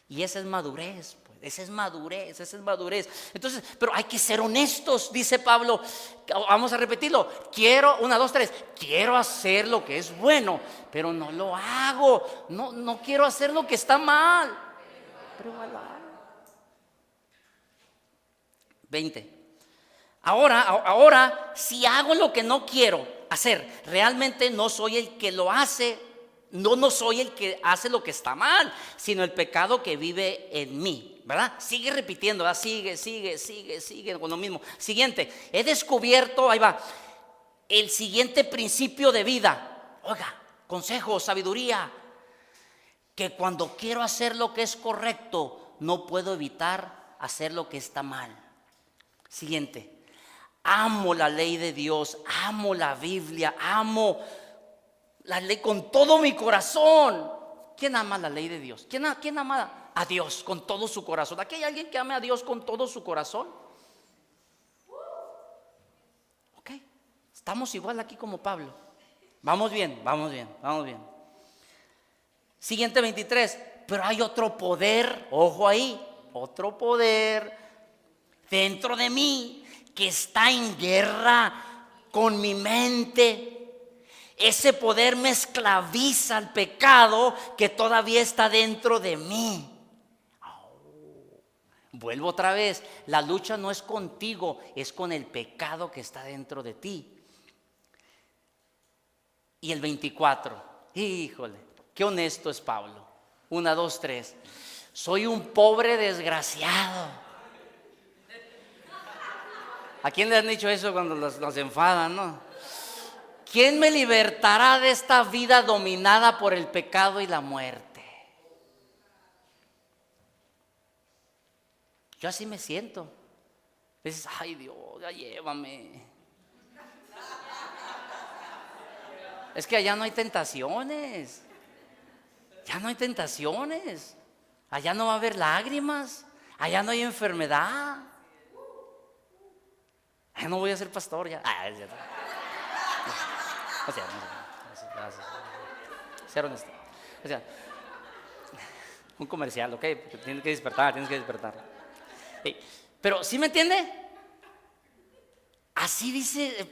Y esa es madurez, pues. Esa es madurez. Entonces, pero hay que ser honestos, dice Pablo. Vamos a repetirlo. Quiero, 1, 2, 3. Quiero hacer lo que es bueno, pero no lo hago. No quiero hacer lo que está mal. Pero igual lo hago. 20. Ahora, si hago lo que no quiero hacer, realmente no soy el que lo hace. No soy el que hace lo que está mal, sino el pecado que vive en mí, ¿verdad? Sigue repitiendo, ¿verdad? Sigue con lo mismo. Siguiente, he descubierto, ahí va, el siguiente principio de vida. Oiga, consejo, sabiduría, que cuando quiero hacer lo que es correcto, no puedo evitar hacer lo que está mal. Siguiente, amo la ley de Dios, amo la Biblia, amo la ley con todo mi corazón. ¿Quién ama la ley de Dios? ¿Quién ama a Dios con todo su corazón? ¿Aquí hay alguien que ame a Dios con todo su corazón? Ok, estamos igual aquí como Pablo. Vamos bien. Siguiente 23. Pero hay otro poder, ojo ahí, otro poder dentro de mí que está en guerra con mi mente. Ese poder me esclaviza al pecado que todavía está dentro de mí. Vuelvo otra vez. La lucha no es contigo, es con el pecado que está dentro de ti. Y el 24. Híjole, qué honesto es Pablo. 1, 2, 3. Soy un pobre desgraciado. ¿A quién le han dicho eso cuando los enfadan, no? ¿Quién me libertará de esta vida dominada por el pecado y la muerte? Yo así me siento. Dices, ay Dios, ya llévame. Es que allá no hay tentaciones. Ya no hay tentaciones. Allá no va a haber lágrimas. Allá no hay enfermedad. Allá no voy a ser pastor ya. Es cierto. O sea, ser honesto. O sea, un comercial, ¿ok? Tienes que despertar. Pero, ¿sí me entiende? Así dice,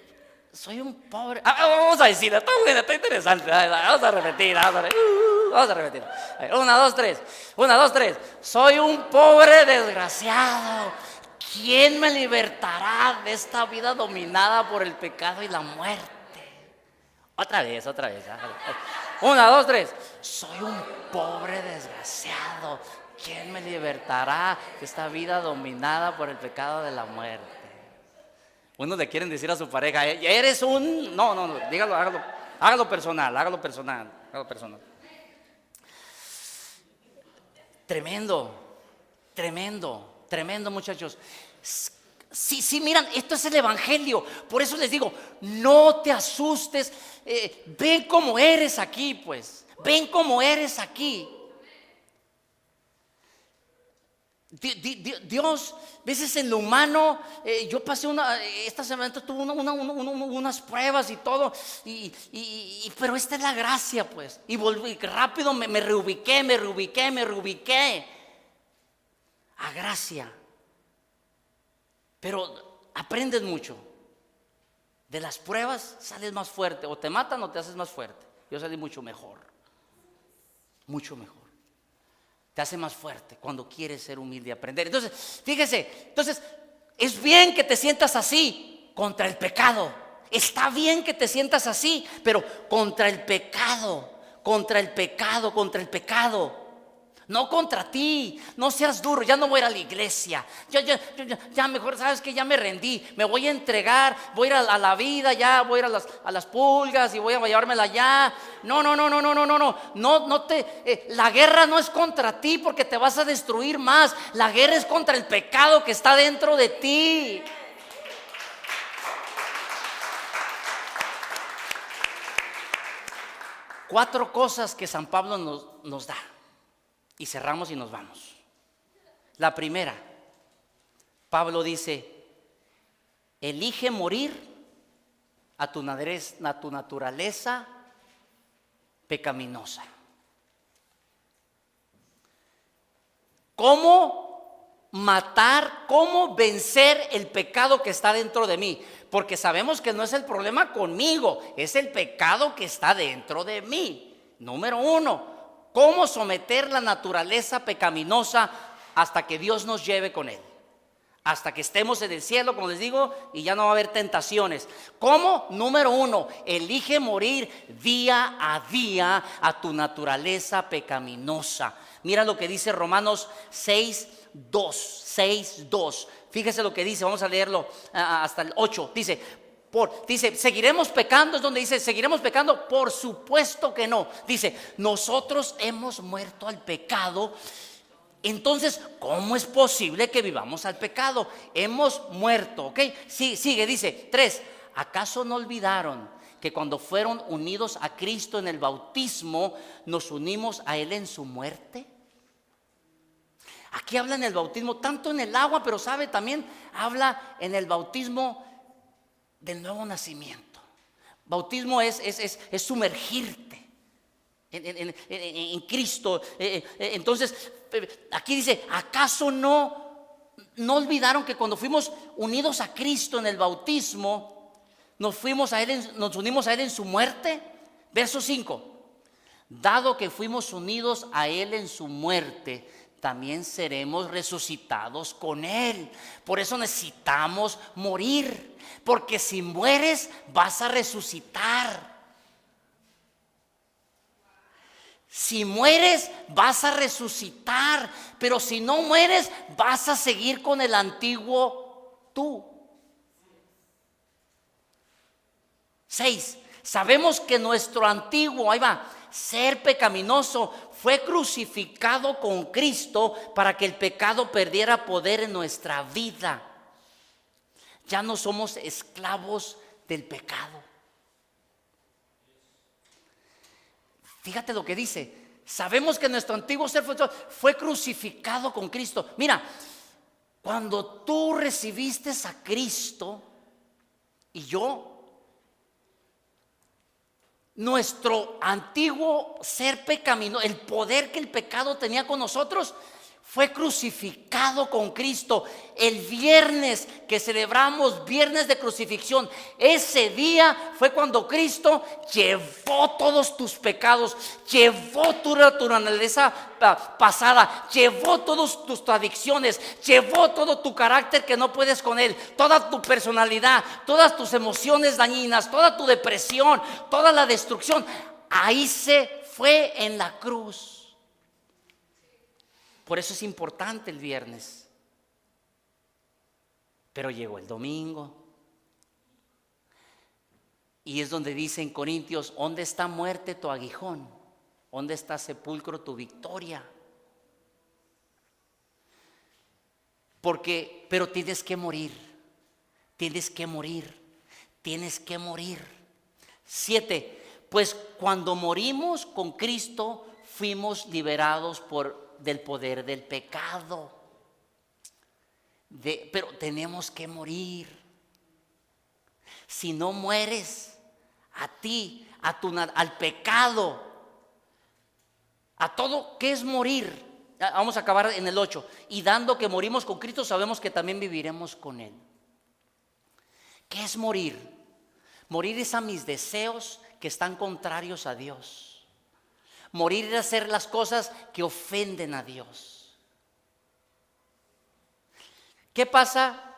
soy un pobre. Vamos a decirlo, está interesante. Vamos a repetir. 1, 2, 3. 1, 2, 3. Soy un pobre desgraciado. ¿Quién me libertará de esta vida dominada por el pecado y la muerte? Otra vez. 1, 2, 3. Soy un pobre desgraciado. ¿Quién me libertará de esta vida dominada por el pecado de la muerte? Unos le quieren decir a su pareja, eres un... No, dígalo, hágalo. Hágalo personal, hágalo personal, hágalo personal. Tremendo, tremendo, tremendo, muchachos. Sí, sí, miran, esto es el evangelio. Por eso les digo, no te asustes. Ven como eres aquí, pues. Ven como eres aquí. Dios, a veces en lo humano, yo pasé esta semana tuve unas pruebas y todo, pero esta es la gracia, pues. Y volví rápido, me reubiqué a gracia. Pero aprendes mucho. De las pruebas sales más fuerte. O te matan o te haces más fuerte. Yo salí mucho mejor. Mucho mejor. Te hace más fuerte cuando quieres ser humilde y aprender. Entonces, fíjese, es bien que te sientas así contra el pecado. Está bien que te sientas así, pero contra el pecado. No contra ti, no seas duro, ya no voy a ir a la iglesia, ya mejor, sabes que ya me rendí, me voy a entregar, voy a ir a la vida, ya voy a ir a las pulgas y voy a llevármela ya. No, la guerra no es contra ti porque te vas a destruir más, la guerra es contra el pecado que está dentro de ti. Cuatro cosas que San Pablo nos da. Y cerramos y nos vamos. La primera, Pablo dice: elige morir a tu naturaleza pecaminosa. ¿Cómo matar, cómo vencer el pecado que está dentro de mí? Porque sabemos que no es el problema conmigo, es el pecado que está dentro de mí. Número uno. ¿Cómo someter la naturaleza pecaminosa hasta que Dios nos lleve con Él? Hasta que estemos en el cielo, como les digo, y ya no va a haber tentaciones. ¿Cómo? Número uno, elige morir día a día a tu naturaleza pecaminosa. Mira lo que dice Romanos 6:2. Fíjese lo que dice, vamos a leerlo hasta el 8. Dice, ¿seguiremos pecando? Es donde dice, ¿seguiremos pecando? Por supuesto que no. Dice, nosotros hemos muerto al pecado. Entonces, ¿cómo es posible que vivamos al pecado? Hemos muerto, ¿ok? Sí, sigue, dice 3. ¿Acaso no olvidaron que cuando fueron unidos a Cristo en el bautismo, nos unimos a Él en su muerte? Aquí habla en el bautismo, tanto en el agua, pero sabe, también habla en el bautismo del nuevo nacimiento. Bautismo es sumergirte en Cristo. Entonces, aquí dice, ¿acaso no olvidaron que cuando fuimos unidos a Cristo en el bautismo, nos unimos a Él en su muerte? Verso 5. Dado que fuimos unidos a Él en su muerte, también seremos resucitados con Él. Por eso necesitamos morir, porque si mueres vas a resucitar. Si mueres vas a resucitar, pero si no mueres vas a seguir con el antiguo tú. 6. Sabemos que nuestro antiguo, ser pecaminoso fue crucificado con Cristo para que el pecado perdiera poder en nuestra vida. Ya no somos esclavos del pecado. Fíjate lo que dice. Sabemos que nuestro antiguo ser fue crucificado con Cristo. Mira, cuando tú recibiste a Cristo y yo, nuestro antiguo ser pecaminoso, el poder que el pecado tenía con nosotros, fue crucificado con Cristo. El viernes que celebramos, viernes de crucifixión, ese día fue cuando Cristo llevó todos tus pecados, llevó tu naturaleza pasada, llevó todas tus adicciones, llevó todo tu carácter que no puedes con Él, toda tu personalidad, todas tus emociones dañinas, toda tu depresión, toda la destrucción. Ahí se fue en la cruz. Por eso es importante el viernes. Pero llegó el domingo. Y es donde dice en Corintios: ¿dónde está muerte tu aguijón? ¿Dónde está sepulcro tu victoria? Pero tienes que morir, tienes que morir, tienes que morir. 7, pues cuando morimos con Cristo fuimos liberados del poder del pecado. Pero tenemos que morir. Si no mueres a ti, al pecado, a todo, ¿qué es morir? Vamos a acabar en el 8. Y dando que morimos con Cristo, sabemos que también viviremos con Él. ¿Qué es morir? Morir es a mis deseos que están contrarios a Dios. Morir es hacer las cosas que ofenden a Dios. ¿Qué pasa?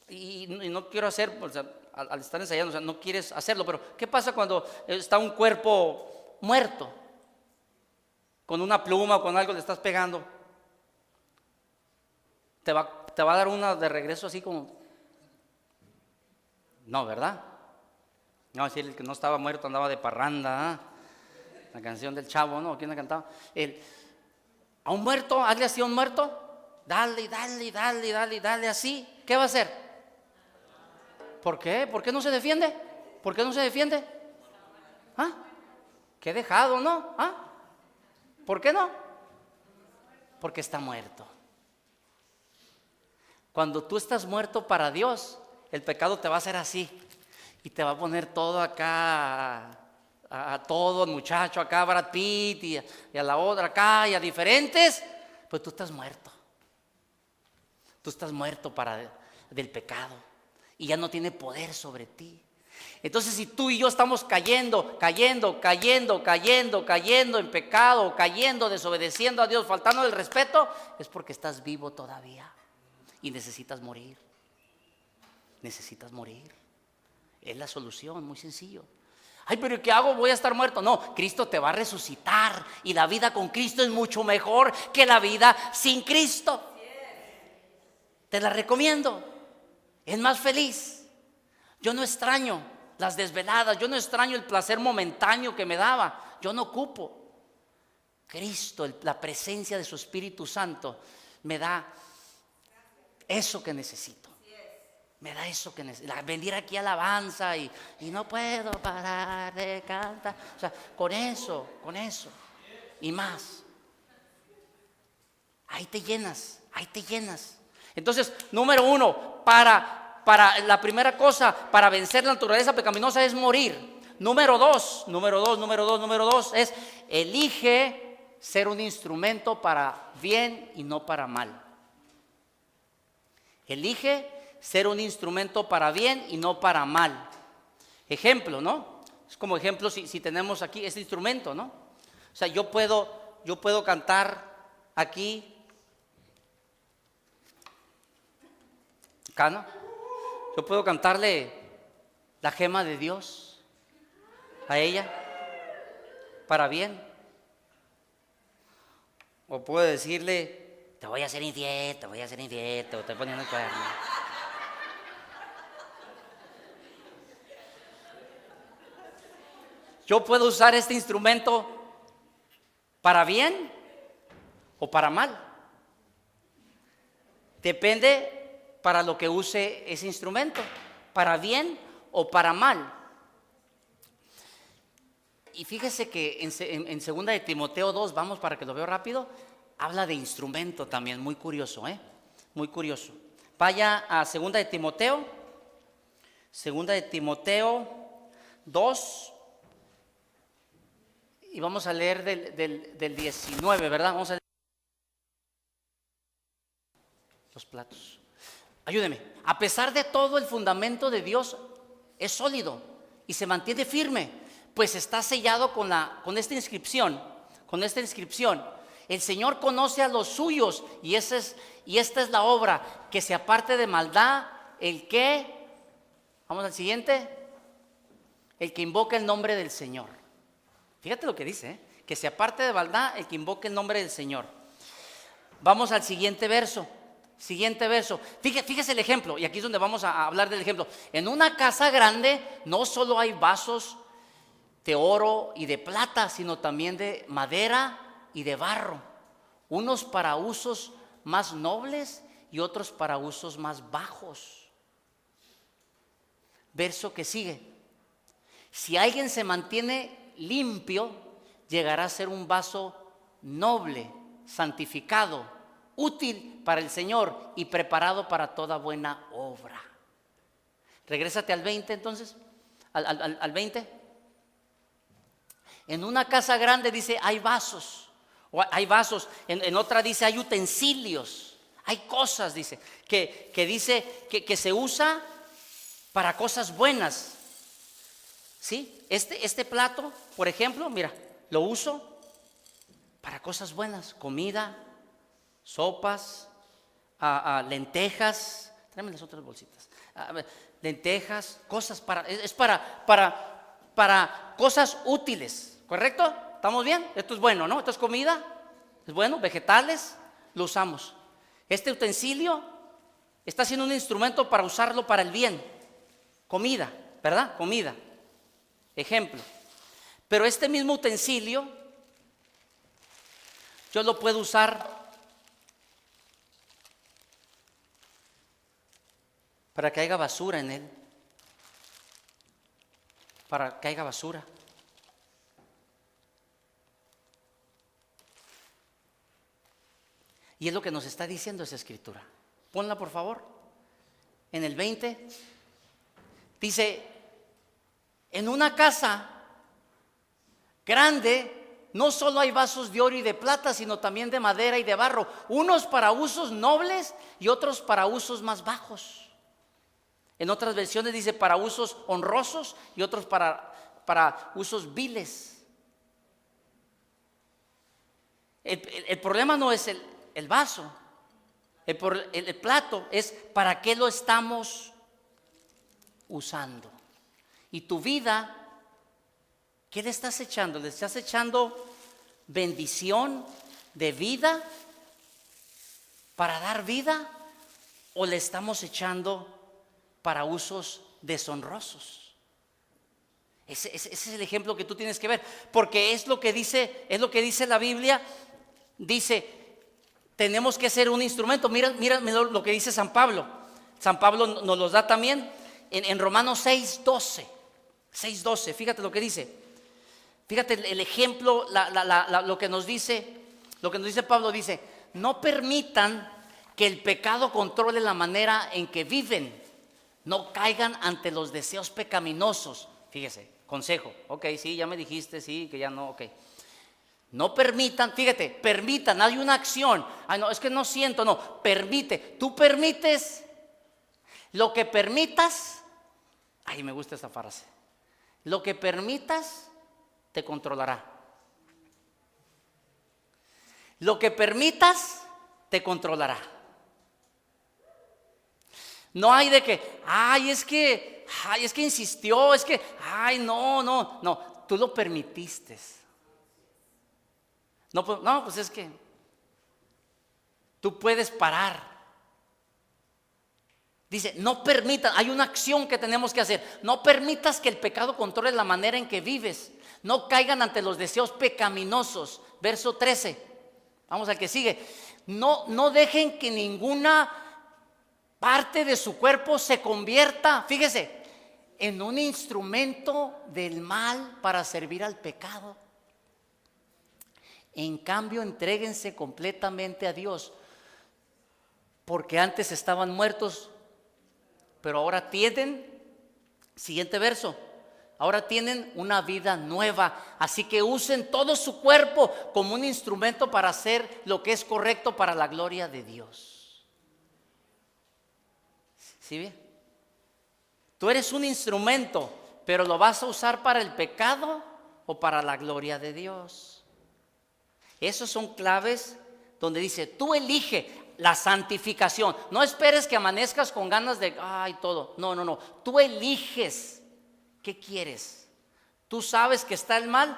Y no quiero hacer, o sea, al estar ensayando, o sea, no quieres hacerlo, pero ¿qué pasa cuando está un cuerpo muerto? Con una pluma o con algo le estás pegando. Te va a dar una de regreso así como... No, ¿verdad? No, si el que no estaba muerto andaba de parranda, ¿eh? La canción del Chavo, ¿no? ¿Quién la cantaba? A un muerto, hazle así a un muerto. Dale, dale, dale, dale, dale así. ¿Qué va a hacer? ¿Por qué? ¿Por qué no se defiende? ¿Por qué no se defiende? ¿Ah? Qué dejado, ¿no? ¿Ah? ¿Por qué no? Porque está muerto. Cuando tú estás muerto para Dios, el pecado te va a hacer así y te va a poner todo acá, a todo el muchacho acá, Brad Pitt, y a la otra acá, y a diferentes. Pues tú estás muerto. Tú estás muerto del pecado y ya no tiene poder sobre ti. Entonces, si tú y yo estamos cayendo en pecado, cayendo, desobedeciendo a Dios, faltando el respeto, es porque estás vivo todavía y necesitas morir. Necesitas morir. Es la solución, muy sencillo. Ay, pero ¿qué hago? Voy a estar muerto. No, Cristo te va a resucitar y la vida con Cristo es mucho mejor que la vida sin Cristo. Te la recomiendo. Es más feliz. Yo no extraño las desveladas, yo no extraño el placer momentáneo que me daba. Yo no ocupo. Cristo, la presencia de su Espíritu Santo me da eso que necesito. Me da eso que necesito. Venir aquí a alabanza y no puedo parar de cantar. O sea, con eso y más. Ahí te llenas. Entonces, número 1, para la primera cosa, para vencer la naturaleza pecaminosa es morir. Número dos es: elige ser un instrumento para bien y no para mal. Elige ser un instrumento para bien y no para mal. Ejemplo, ¿no? Es como ejemplo si tenemos aquí este instrumento, ¿no? O sea, yo puedo cantar aquí, acá, ¿no? Yo puedo cantarle la gema de Dios a ella para bien. O puedo decirle: te voy a hacer infiel, te estoy poniendo el cuerno. Yo puedo usar este instrumento para bien o para mal. Depende para lo que use ese instrumento, para bien o para mal. Y fíjese que en 2 de Timoteo 2, vamos para que lo veo rápido, habla de instrumento también, muy curioso, muy curioso. Vaya a 2 de Timoteo 2, y vamos a leer del 19, ¿verdad? Vamos a leer los platos. Ayúdeme. A pesar de todo, el fundamento de Dios es sólido y se mantiene firme, pues está sellado con esta inscripción. El Señor conoce a los suyos y esta es la obra: que se aparte de maldad el que, vamos al siguiente, el que invoca el nombre del Señor. Fíjate lo que dice, que que se aparte de maldad el que invoque el nombre del Señor. Vamos al siguiente verso. Siguiente verso. Fíjese el ejemplo, y aquí es donde vamos a hablar del ejemplo. En una casa grande no solo hay vasos de oro y de plata, sino también de madera y de barro. Unos para usos más nobles y otros para usos más bajos. Verso que sigue. Si alguien se mantiene limpio, llegará a ser un vaso noble, santificado, útil para el Señor y preparado para toda buena obra. Regrésate al 20 entonces, al 20. En una casa grande dice hay vasos, en otra dice hay utensilios, hay cosas, dice, que dice que se usa para cosas buenas. ¿Sí? Este plato, por ejemplo, mira, lo uso para cosas buenas, comida, sopas, lentejas, tráeme las otras bolsitas, lentejas, cosas es para cosas útiles, ¿correcto? ¿Estamos bien? Esto es bueno, ¿no? Esto es comida, es bueno, vegetales, lo usamos. Este utensilio está siendo un instrumento para usarlo para el bien, comida, ¿verdad? Comida, ejemplo. Pero este mismo utensilio yo lo puedo usar para que haya basura en él, para que haya basura. Y es lo que nos está diciendo esa escritura. Ponla por favor. En el 20 dice, en una casa grande no solo hay vasos de oro y de plata, sino también de madera y de barro, unos para usos nobles y otros para usos más bajos. En otras versiones dice para usos honrosos y otros para usos viles. El problema no es el vaso, el plato, es para qué lo estamos usando. Y tu vida, ¿qué le estás echando? ¿Le estás echando bendición de vida para dar vida? ¿O le estamos echando para usos deshonrosos? Ese es el ejemplo que tú tienes que ver, porque es lo que dice la Biblia. Dice, tenemos que ser un instrumento. Mira lo que dice San Pablo. San Pablo nos los da también en Romanos 6:12. Fíjate lo que dice. Fíjate el ejemplo, lo que nos dice Pablo. Dice, no permitan que el pecado controle la manera en que viven. No caigan ante los deseos pecaminosos. Fíjese, consejo. Ok, sí, ya me dijiste, sí, que ya no, ok. No permitan, fíjate, permitan, hay una acción. Ay, no, es que no siento, no, permite. Tú permites, lo que permitas. Ay, me gusta esa frase. Lo que permitas te controlará. Lo que permitas te controlará. No hay de que, es que insistió, es que, no, tú lo permitiste. No, pues es que tú puedes parar. Dice, no permitas, hay una acción que tenemos que hacer. No permitas que el pecado controle la manera en que vives. No caigan ante los deseos pecaminosos. Verso 13. Vamos al que sigue. No dejen que ninguna parte de su cuerpo se convierta, fíjese, en un instrumento del mal para servir al pecado. En cambio, entréguense completamente a Dios, porque antes estaban muertos, pero ahora tienen, siguiente verso, ahora tienen una vida nueva. Así que usen todo su cuerpo como un instrumento para hacer lo que es correcto para la gloria de Dios. ¿Sí bien? Tú eres un instrumento, pero ¿lo vas a usar para el pecado o para la gloria de Dios? Esos son claves donde dice, tú elige la santificación. No esperes que amanezcas con ganas de, todo. No. Tú eliges qué quieres. Tú sabes que está el mal.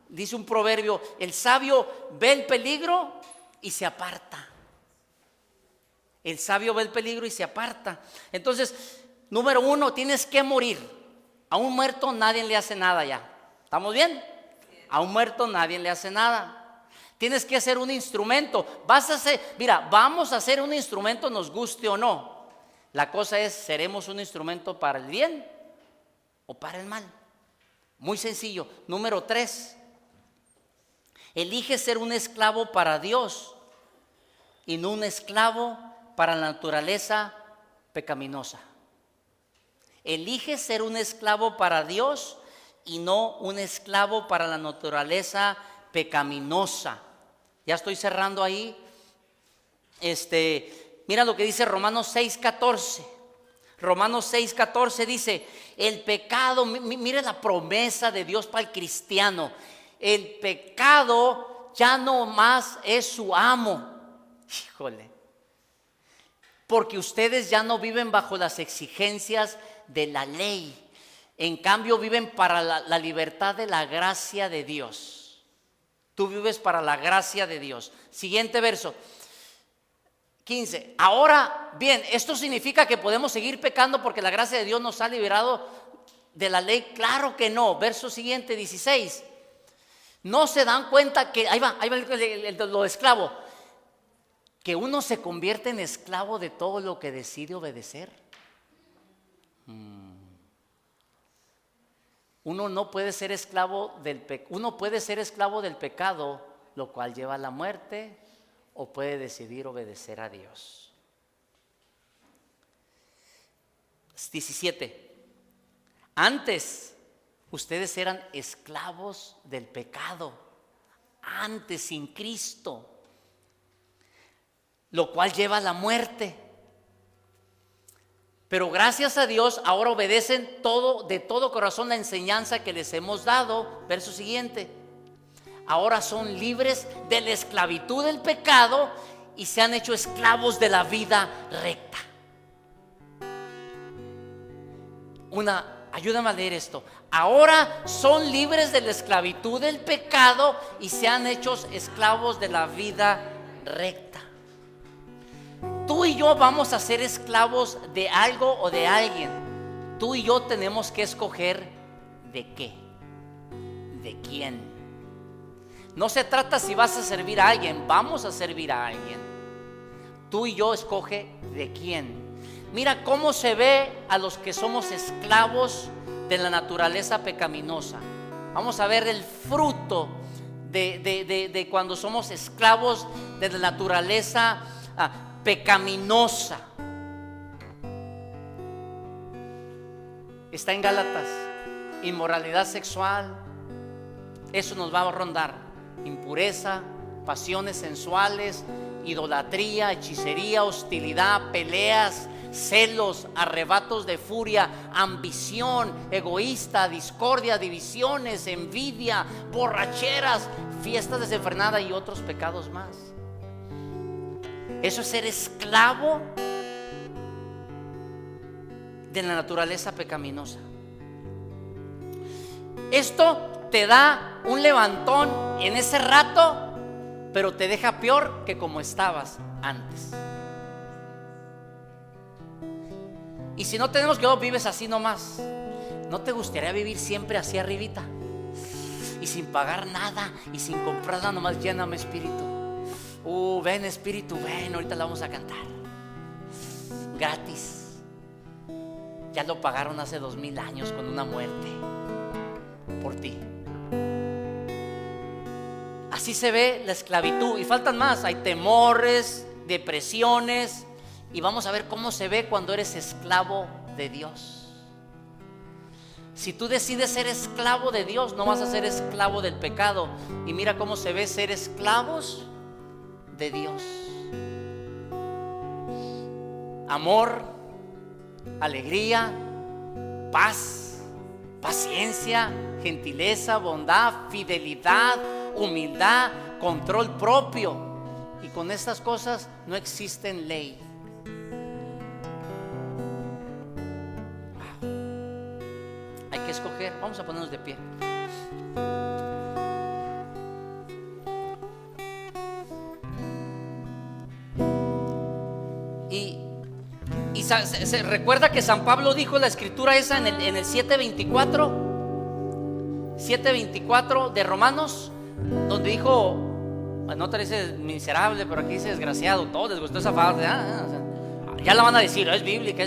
Dice un proverbio, el sabio ve el peligro y se aparta. El sabio ve el peligro y se aparta. Entonces, número 1, tienes que morir. A un muerto nadie le hace nada ya. ¿Estamos bien? A un muerto nadie le hace nada. Tienes que hacer un instrumento. Vamos a hacer un instrumento, nos guste o no. La cosa es, ¿seremos un instrumento para el bien o para el mal? Muy sencillo. Número 3, elige ser un esclavo para Dios y no un esclavo para la naturaleza pecaminosa. Elige ser un esclavo para Dios y no un esclavo para la naturaleza pecaminosa. Ya estoy cerrando ahí. Mira lo que dice Romanos 6:14. Romanos 6:14 dice, el pecado, mire la promesa de Dios para el cristiano. El pecado ya no más es su amo. Híjole. Porque ustedes ya no viven bajo las exigencias de la ley. En cambio viven para la libertad de la gracia de Dios. Tú vives para la gracia de Dios. Siguiente verso 15. Ahora bien, ¿esto significa que podemos seguir pecando porque la gracia de Dios nos ha liberado de la ley? Claro que no. Verso siguiente 16. No se dan cuenta que, ahí va lo esclavo, que uno se convierte en esclavo de todo lo que decide obedecer. Uno no puede ser esclavo uno puede ser esclavo del pecado, lo cual lleva a la muerte, o puede decidir obedecer a Dios. 17. Antes ustedes eran esclavos del pecado, antes sin Cristo, lo cual lleva a la muerte. Pero gracias a Dios ahora obedecen de todo corazón la enseñanza que les hemos dado. Verso siguiente. Ahora son libres de la esclavitud del pecado y se han hecho esclavos de la vida recta. Ayúdame a leer esto. Ahora son libres de la esclavitud del pecado y se han hecho esclavos de la vida recta. Tú y yo vamos a ser esclavos de algo o de alguien. Tú y yo tenemos que escoger de qué, de quién. No se trata si vas a servir a alguien, vamos a servir a alguien. Tú y yo escoge de quién. Mira cómo se ve a los que somos esclavos de la naturaleza pecaminosa. Vamos a ver el fruto de cuando somos esclavos de la naturaleza pecaminosa. Está en Gálatas. Inmoralidad sexual, eso nos va a rondar. Impureza, pasiones sensuales, idolatría, hechicería, hostilidad, peleas, celos, arrebatos de furia, ambición, egoísta, discordia, divisiones, envidia, borracheras, fiestas desenfrenadas y otros pecados más. Eso es ser esclavo de la naturaleza pecaminosa. Esto te da un levantón en ese rato, pero te deja peor que como estabas antes. Y si no tenemos que vives así nomás, ¿no te gustaría vivir siempre así arribita? Y sin pagar nada y sin comprar nada, nomás lléname, Espíritu. Ven, Espíritu, ven, ahorita la vamos a cantar. Gratis. Ya lo pagaron hace 2000 años con una muerte por ti. Así se ve la esclavitud. Y faltan más, hay temores, depresiones. Y vamos a ver cómo se ve cuando eres esclavo de Dios. Si tú decides ser esclavo de Dios, no vas a ser esclavo del pecado. Y mira cómo se ve ser esclavos de Dios. Amor, alegría, paz, paciencia, gentileza, bondad, fidelidad, humildad, control propio. Y con estas cosas no existen ley. Hay que escoger. Vamos a ponernos de pie. Y se recuerda que San Pablo dijo la escritura esa en el 7:24 de Romanos, donde dijo, no te dice miserable, pero aquí dice desgraciado, todo les gustó esa frase. Ya la van a decir, es bíblica,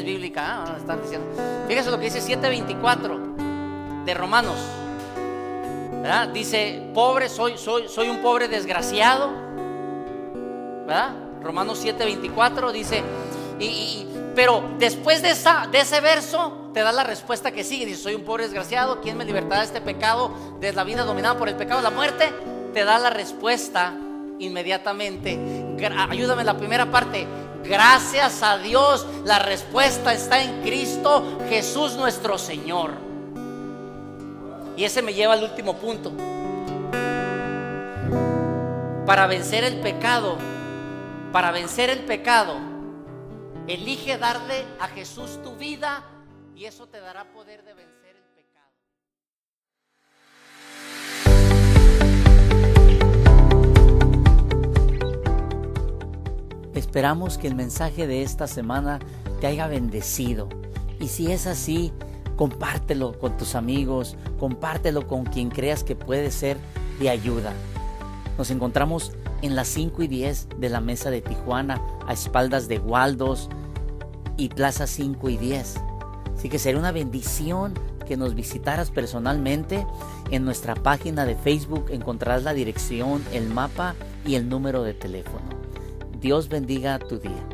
están diciendo. Fíjese lo que dice 7:24 de Romanos, ¿verdad? Dice, pobre, soy un pobre desgraciado, ¿verdad? Romanos 7:24 dice, pero después de ese verso te da la respuesta que sigue. Dice, soy un pobre desgraciado, ¿quién me libertará de este pecado, de la vida dominada por el pecado, la muerte? Te da la respuesta inmediatamente. Ayúdame en la primera parte. Gracias a Dios, la respuesta está en Cristo Jesús nuestro Señor. Y ese me lleva al último punto. Para vencer el pecado, elige darle a Jesús tu vida, y eso te dará poder de vencer el pecado. Esperamos que el mensaje de esta semana te haya bendecido. Y si es así, compártelo con tus amigos, compártelo con quien creas que puede ser de ayuda. Nos encontramos en las 5 y 10 de la Mesa de Tijuana, a espaldas de Waldos y Plaza 5 y 10. Así que sería una bendición que nos visitaras personalmente. En nuestra página de Facebook encontrarás la dirección, el mapa y el número de teléfono. Dios bendiga tu día.